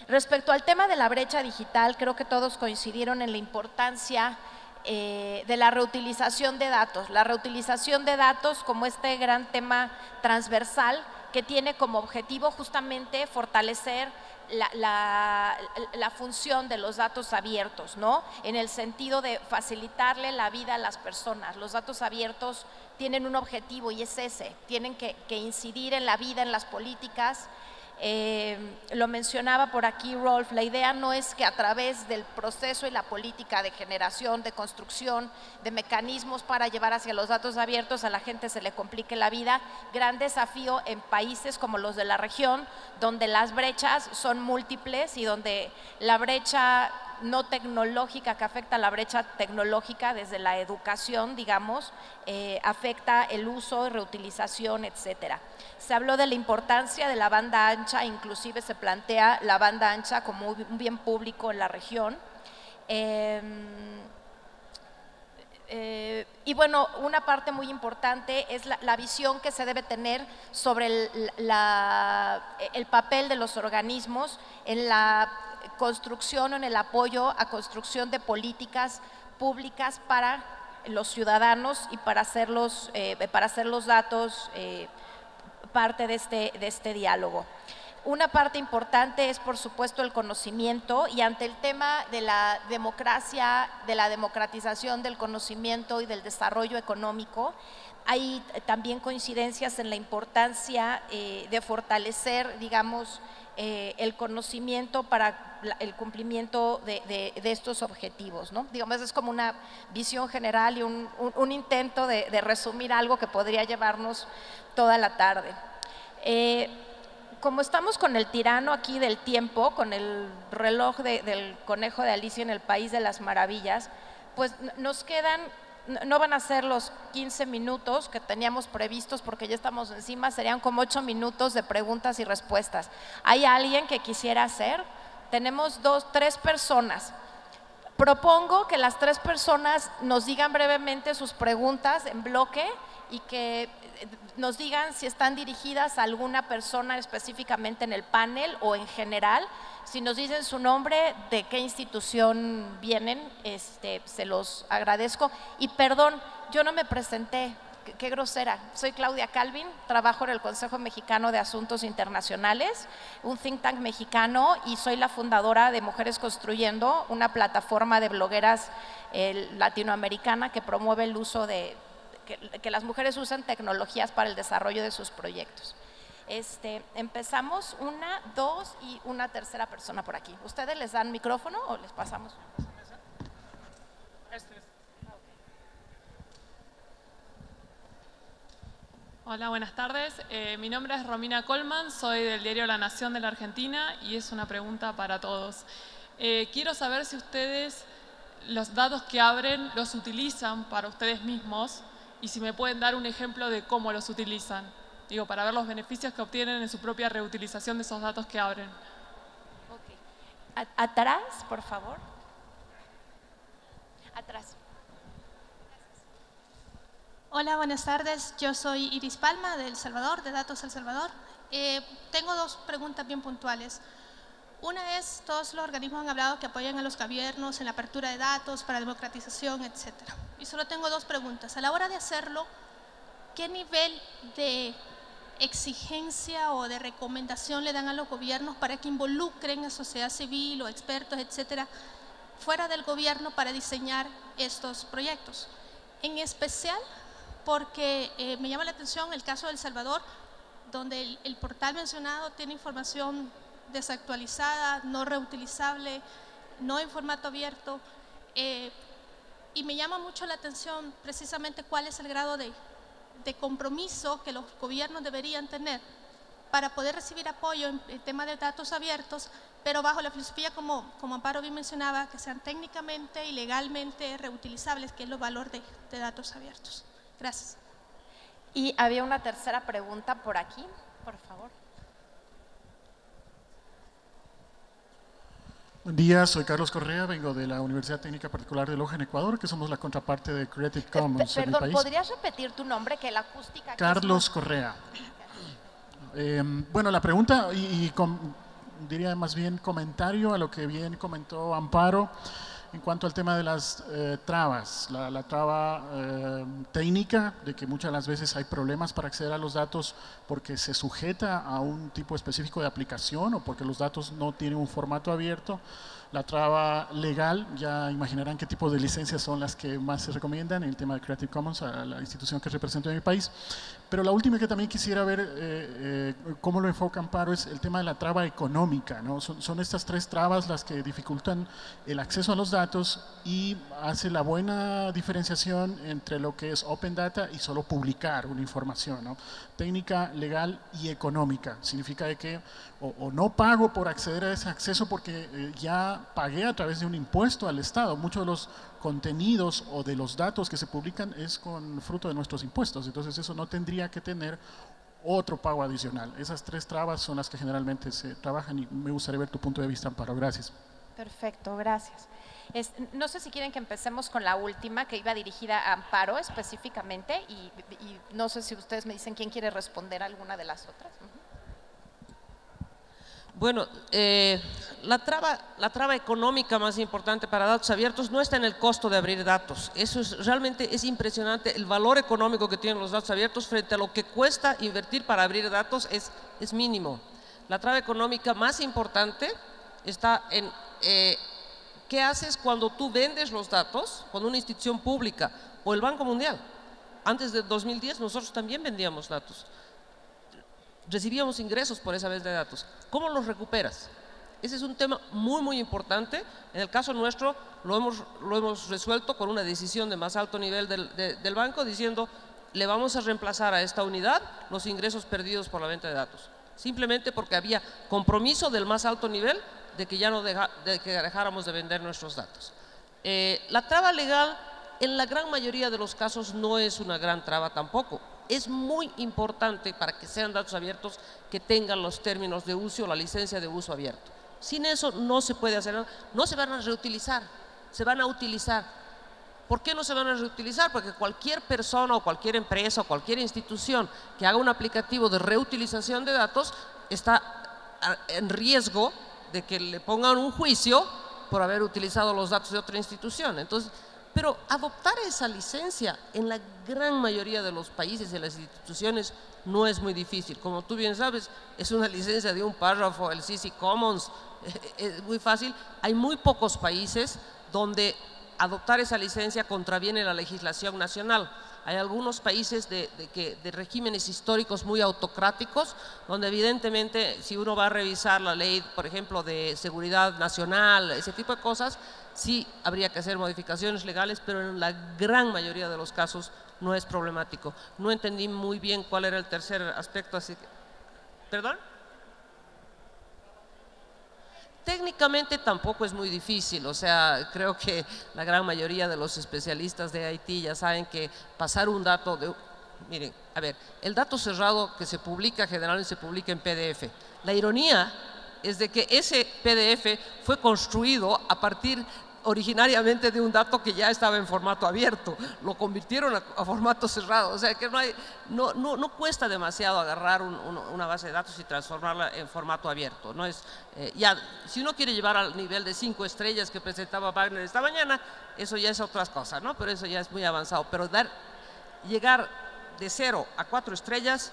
Respecto al tema de la brecha digital, creo que todos coincidieron en la importancia de la reutilización de datos. La reutilización de datos como este gran tema transversal que tiene como objetivo justamente fortalecer la función de los datos abiertos, ¿no? En el sentido de facilitarle la vida a las personas. Los datos abiertos tienen un objetivo y es ese, tienen que incidir en la vida, en las políticas. Lo mencionaba por aquí Rolf, la idea no es que a través del proceso y la política de generación, de construcción, de mecanismos para llevar hacia los datos abiertos a la gente se le complique la vida. Gran desafío en países como los de la región, donde las brechas son múltiples y donde la brecha no tecnológica que afecta a la brecha tecnológica desde la educación, digamos, afecta el uso, reutilización, etcétera. Se habló de la importancia de la banda ancha, inclusive se plantea la banda ancha como un bien público en la región. Y bueno, una parte muy importante es la visión que se debe tener sobre el papel de los organismos en la construcción o en el apoyo a construcción de políticas públicas para los ciudadanos y para hacer los datos parte de este diálogo. Una parte importante es, por supuesto, el conocimiento, y ante el tema de la democracia, de la democratización del conocimiento y del desarrollo económico, hay también coincidencias en la importancia de fortalecer, digamos, el conocimiento para el cumplimiento de estos objetivos, ¿no? Digamos, es como una visión general y un intento de resumir algo que podría llevarnos toda la tarde. Como estamos con el tirano aquí del tiempo, con el reloj del conejo de Alicia en el País de las Maravillas, pues nos quedan, no van a ser los 15 minutos que teníamos previstos porque ya estamos encima, serían como 8 minutos de preguntas y respuestas. ¿Hay alguien que quisiera hacer? Tenemos 3 personas. Propongo que las 3 personas nos digan brevemente sus preguntas en bloque y que nos digan si están dirigidas a alguna persona específicamente en el panel o en general. Si nos dicen su nombre, de qué institución vienen, se los agradezco. Y perdón, yo no me presenté, qué grosera. Soy Claudia Calvin, trabajo en el Consejo Mexicano de Asuntos Internacionales, un think tank mexicano, y soy la fundadora de Mujeres Construyendo, una plataforma de blogueras latinoamericana que promueve el uso de que las mujeres usen tecnologías para el desarrollo de sus proyectos. Empezamos 1, 2 y una tercera persona por aquí. ¿Ustedes les dan micrófono o les pasamos? Hola, buenas tardes. Mi nombre es Romina Colman, soy del diario La Nación de la Argentina y es una pregunta para todos. Quiero saber si ustedes los datos que abren los utilizan para ustedes mismos y si me pueden dar un ejemplo de cómo los utilizan. Digo, para ver los beneficios que obtienen en su propia reutilización de esos datos que abren. Okay. Atrás, por favor. Atrás. Hola, buenas tardes. Yo soy Iris Palma, de El Salvador, de Datos El Salvador. Tengo 2 preguntas bien puntuales. Una es, todos los organismos han hablado que apoyan a los gobiernos en la apertura de datos para democratización, etc. Y solo tengo 2 preguntas. A la hora de hacerlo, ¿qué nivel de exigencia o de recomendación le dan a los gobiernos para que involucren a sociedad civil o expertos, etcétera, fuera del gobierno para diseñar estos proyectos? En especial porque me llama la atención el caso de El Salvador, donde el portal mencionado tiene información desactualizada, no reutilizable, no en formato abierto, y me llama mucho la atención precisamente cuál es el grado de compromiso que los gobiernos deberían tener para poder recibir apoyo en el tema de datos abiertos, pero bajo la filosofía, como Amparo bien mencionaba, que sean técnicamente y legalmente reutilizables, que es el valor de datos abiertos. Gracias. Y había una tercera pregunta por aquí, por favor. Buen día, soy Carlos Correa, vengo de la Universidad Técnica Particular de Loja en Ecuador, que somos la contraparte de Creative Commons en mi país. ¿Podrías repetir tu nombre? Que la acústica aquí Carlos Correa. Bueno, la pregunta, diría más bien comentario a lo que bien comentó Amparo en cuanto al tema de las trabas, la traba técnica, de que muchas de las veces hay problemas para acceder a los datos porque se sujeta a un tipo específico de aplicación o porque los datos no tienen un formato abierto. La traba legal, ya imaginarán qué tipo de licencias son las que más se recomiendan en el tema de Creative Commons, a la institución que represento en mi país. Pero la última que también quisiera ver cómo lo enfoca Amparo es el tema de la traba económica, ¿no? Son estas 3 trabas las que dificultan el acceso a los datos y hace la buena diferenciación entre lo que es Open Data y solo publicar una información, ¿no? Técnica, legal y económica. Significa de que o no pago por acceder a ese acceso porque ya pagué a través de un impuesto al Estado. Muchos de los contenidos o de los datos que se publican es con fruto de nuestros impuestos. Entonces eso no tendría que tener otro pago adicional. Esas 3 trabas son las que generalmente se trabajan y me gustaría ver tu punto de vista, Amparo. Gracias. Perfecto, gracias. No sé si quieren que empecemos con la última, que iba dirigida a Amparo específicamente, y no sé si ustedes me dicen quién quiere responder a alguna de las otras. Bueno, la traba económica más importante para datos abiertos no está en el costo de abrir datos. Eso realmente es impresionante. El valor económico que tienen los datos abiertos frente a lo que cuesta invertir para abrir datos es mínimo. La traba económica más importante está en qué haces cuando tú vendes los datos, cuando una institución pública o el Banco Mundial. Antes de 2010 nosotros también vendíamos datos. Recibíamos ingresos por esa venta de datos. ¿Cómo los recuperas? Ese es un tema muy, muy importante. En el caso nuestro lo hemos resuelto con una decisión de más alto nivel del banco diciendo le vamos a reemplazar a esta unidad los ingresos perdidos por la venta de datos. Simplemente porque había compromiso del más alto nivel de que ya no dejáramos de vender nuestros datos. La traba legal en la gran mayoría de los casos no es una gran traba tampoco. Es muy importante para que sean datos abiertos que tengan los términos de uso o la licencia de uso abierto. Sin eso no se puede hacer nada. No se van a reutilizar, se van a utilizar. ¿Por qué no se van a reutilizar? Porque cualquier persona o cualquier empresa o cualquier institución que haga un aplicativo de reutilización de datos está en riesgo de que le pongan un juicio por haber utilizado los datos de otra institución. Entonces, pero adoptar esa licencia en la gran mayoría de los países y de las instituciones no es muy difícil. Como tú bien sabes, es una licencia de un párrafo, el CC Commons, es muy fácil. Hay muy pocos países donde adoptar esa licencia contraviene la legislación nacional. Hay algunos países de regímenes históricos muy autocráticos, donde evidentemente si uno va a revisar la ley, por ejemplo, de seguridad nacional, ese tipo de cosas, sí habría que hacer modificaciones legales, pero en la gran mayoría de los casos no es problemático. No entendí muy bien cuál era el tercer aspecto, así que… ¿Perdón? Técnicamente tampoco es muy difícil, o sea, creo que la gran mayoría de los especialistas de IT ya saben que pasar un dato de… Miren, a ver, el dato cerrado que se publica generalmente se publica en PDF. La ironía es de que ese PDF fue construido a partir originariamente de un dato que ya estaba en formato abierto, lo convirtieron a formato cerrado, o sea que no cuesta demasiado agarrar una base de datos y transformarla en formato abierto. No es, ya, si uno quiere llevar al nivel de 5 estrellas que presentaba Wagner esta mañana, eso ya es otras cosas, ¿no? Pero eso ya es muy avanzado, pero llegar de 0 a 4 estrellas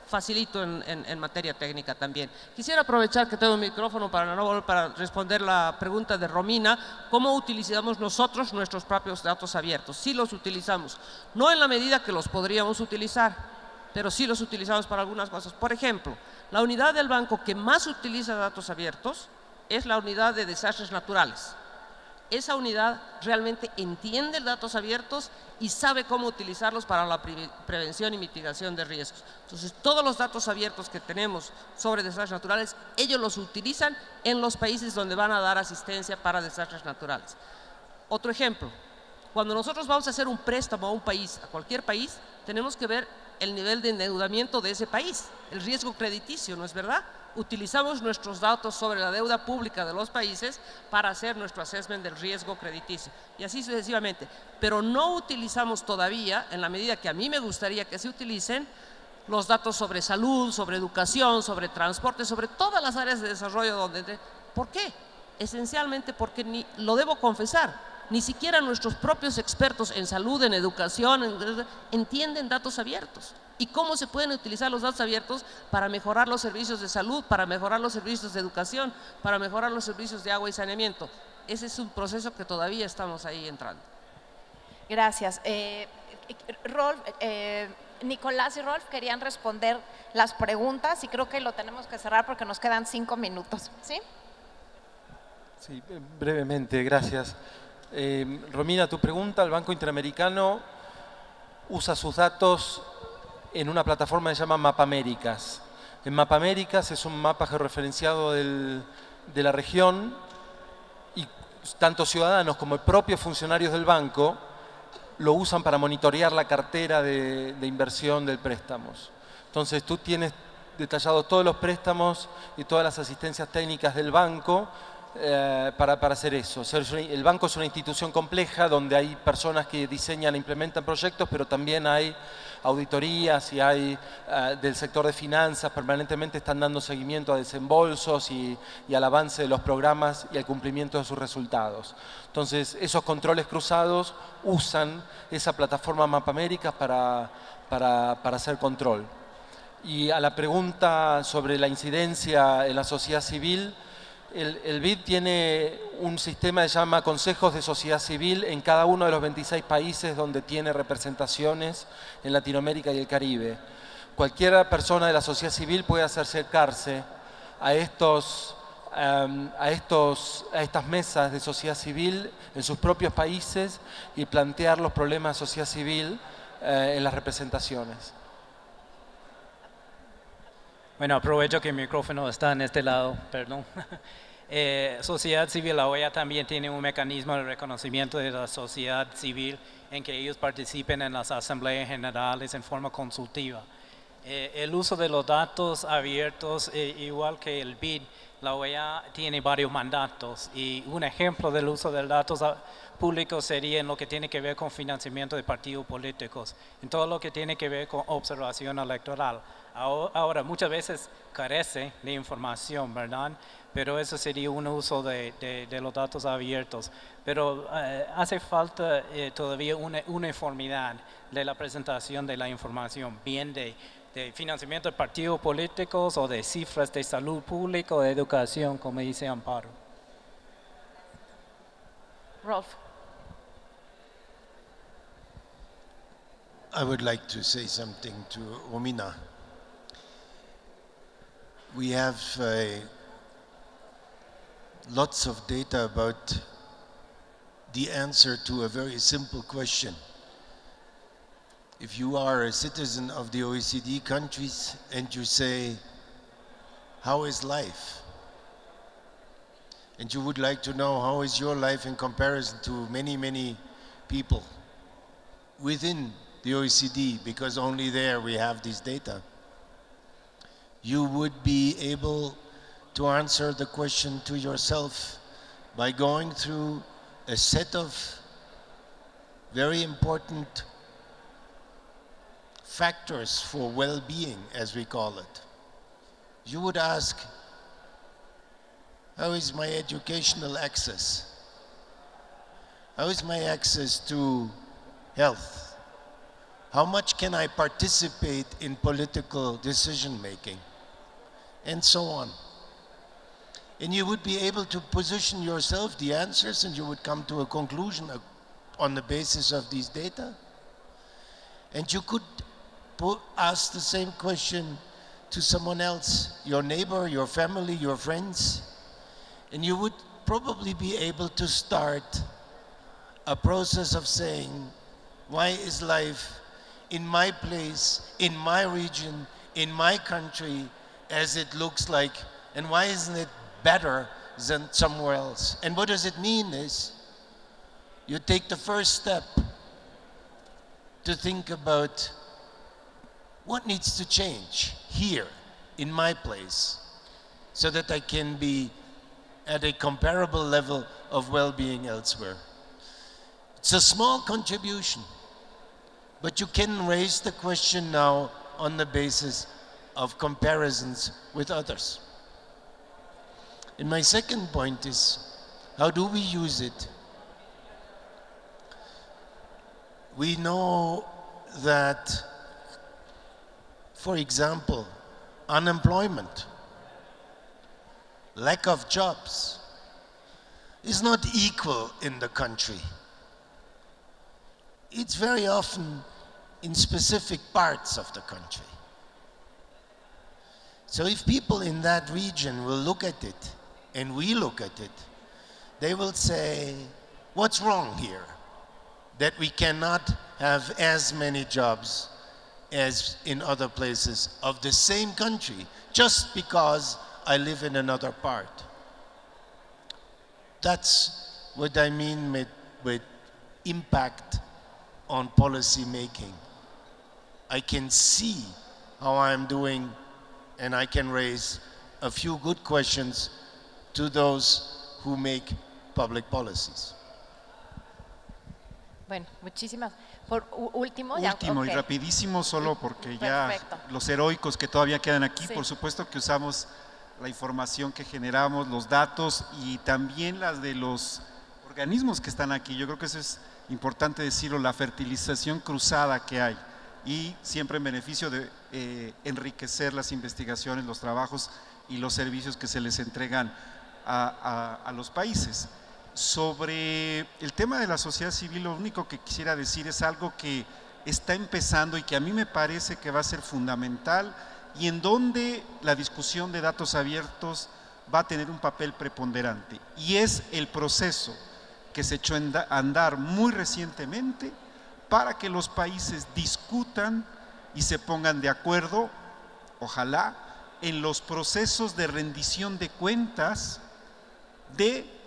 facilito en materia técnica también. Quisiera aprovechar que tengo el micrófono para responder la pregunta de Romina, ¿cómo utilizamos nosotros nuestros propios datos abiertos? Sí los utilizamos, no en la medida que los podríamos utilizar, pero sí los utilizamos para algunas cosas. Por ejemplo, la unidad del banco que más utiliza datos abiertos es la unidad de desastres naturales. Esa unidad realmente entiende datos abiertos y sabe cómo utilizarlos para la prevención y mitigación de riesgos. Entonces, todos los datos abiertos que tenemos sobre desastres naturales, ellos los utilizan en los países donde van a dar asistencia para desastres naturales. Otro ejemplo, cuando nosotros vamos a hacer un préstamo a un país, a cualquier país, tenemos que ver el nivel de endeudamiento de ese país, el riesgo crediticio, ¿no es verdad? Utilizamos nuestros datos sobre la deuda pública de los países para hacer nuestro assessment del riesgo crediticio y así sucesivamente, pero no utilizamos todavía, en la medida que a mí me gustaría que se utilicen, los datos sobre salud, sobre educación, sobre transporte, sobre todas las áreas de desarrollo donde… ¿Por qué? Esencialmente porque, lo debo confesar, ni siquiera nuestros propios expertos en salud, en educación, entienden datos abiertos. ¿Y cómo se pueden utilizar los datos abiertos para mejorar los servicios de salud, para mejorar los servicios de educación, para mejorar los servicios de agua y saneamiento? Ese es un proceso que todavía estamos ahí entrando. Gracias. Rolf, Nicolás y Rolf querían responder las preguntas y creo que lo tenemos que cerrar porque nos quedan 5 minutos. ¿Sí? Sí, brevemente, gracias. Romina, tu pregunta, el Banco Interamericano usa sus datos en una plataforma que se llama Mapaméricas. En Mapaméricas es un mapa georreferenciado de la región y tanto ciudadanos como propios funcionarios del banco lo usan para monitorear la cartera de inversión del préstamos. Entonces tú tienes detallados todos los préstamos y todas las asistencias técnicas del banco para hacer eso. El banco es una institución compleja donde hay personas que diseñan e implementan proyectos, pero también hay auditorías y hay del sector de finanzas, permanentemente están dando seguimiento a desembolsos y al avance de los programas y al cumplimiento de sus resultados. Entonces, esos controles cruzados usan esa plataforma Mapaméricas para hacer control. Y a la pregunta sobre la incidencia en la sociedad civil, el BID tiene un sistema que se llama Consejos de Sociedad Civil en cada uno de los 26 países donde tiene representaciones en Latinoamérica y el Caribe. Cualquier persona de la sociedad civil puede acercarse a estas mesas de sociedad civil en sus propios países y plantear los problemas de sociedad civil en las representaciones. Bueno, aprovecho que el micrófono está en este lado, perdón. Sociedad civil, la OEA también tiene un mecanismo de reconocimiento de la sociedad civil en que ellos participen en las asambleas generales en forma consultiva. El uso de los datos abiertos, igual que el BID, la OEA tiene varios mandatos y un ejemplo del uso de datos públicos sería en lo que tiene que ver con financiamiento de partidos políticos, en todo lo que tiene que ver con observación electoral. Ahora, muchas veces carece de información, ¿verdad? Pero eso sería un uso de los datos abiertos. Pero hace falta todavía una uniformidad de la presentación de la información, bien de financiamiento de partidos políticos o de cifras de salud pública o de educación, como dice Amparo. Rolf. I would like to say something to Romina. We have lots of data about the answer to a very simple question. If you are a citizen of the OECD countries and you say, how is life? And you would like to know how is your life in comparison to many, many people within the OECD, because only there we have these data. You would be able to answer the question to yourself by going through a set of very important factors for well-being, as we call it. You would ask, how is my educational access? How is my access to health? How much can I participate in political decision-making? And so on. And you would be able to position yourself the answers, and you would come to a conclusion on the basis of these data. And you could ask the same question to someone else, your neighbor, your family, your friends, and you would probably be able to start a process of saying, why is life in my place, in my region, in my country, as it looks like, and why isn't it better than somewhere else? And what does it mean is, you take the first step to think about what needs to change here, in my place, so that I can be at a comparable level of well-being elsewhere. It's a small contribution, but you can raise the question now on the basis of comparisons with others. And my second point is, how do we use it? We know that, for example, unemployment, lack of jobs, is not equal in the country. It's very often in specific parts of the country. So if people in that region will look at it, and we look at it, they will say, what's wrong here? That we cannot have as many jobs as in other places of the same country, just because I live in another part. That's what I mean with impact on policy making. I can see how I'm doing, and I can raise a few good questions to those who make public policies. Bueno, muchísimas. Por último, Último okay. Y rapidísimo, solo porque Perfecto. ya los heroicos que todavía quedan aquí, Sí. por supuesto que usamos la información que generamos, los datos y también las de los organismos que están aquí. Yo creo que eso es importante decirlo, la fertilización cruzada que hay y siempre en beneficio de enriquecer las investigaciones, los trabajos y los servicios que se les entregan a los países. Sobre el tema de la sociedad civil, lo único que quisiera decir es algo que está empezando y que a mí me parece que va a ser fundamental y en donde la discusión de datos abiertos va a tener un papel preponderante, y es el proceso que se echó a andar muy recientemente para que los países discutan y se pongan de acuerdo, ojalá, en los procesos de rendición de cuentas de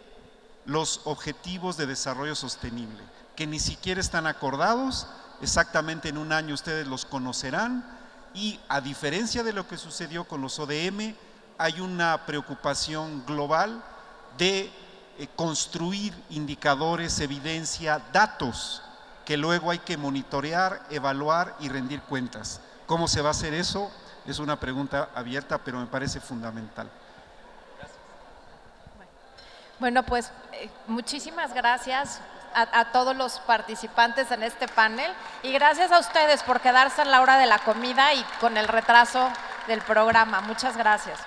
los objetivos de desarrollo sostenible, que ni siquiera están acordados, exactamente en un año ustedes los conocerán, y a diferencia de lo que sucedió con los ODM, hay una preocupación global de construir indicadores, evidencia, datos, que luego hay que monitorear, evaluar y rendir cuentas. ¿Cómo se va a hacer eso? Es una pregunta abierta, pero me parece fundamental. Bueno, pues muchísimas gracias a todos los participantes en este panel y gracias a ustedes por quedarse a la hora de la comida y con el retraso del programa. Muchas gracias.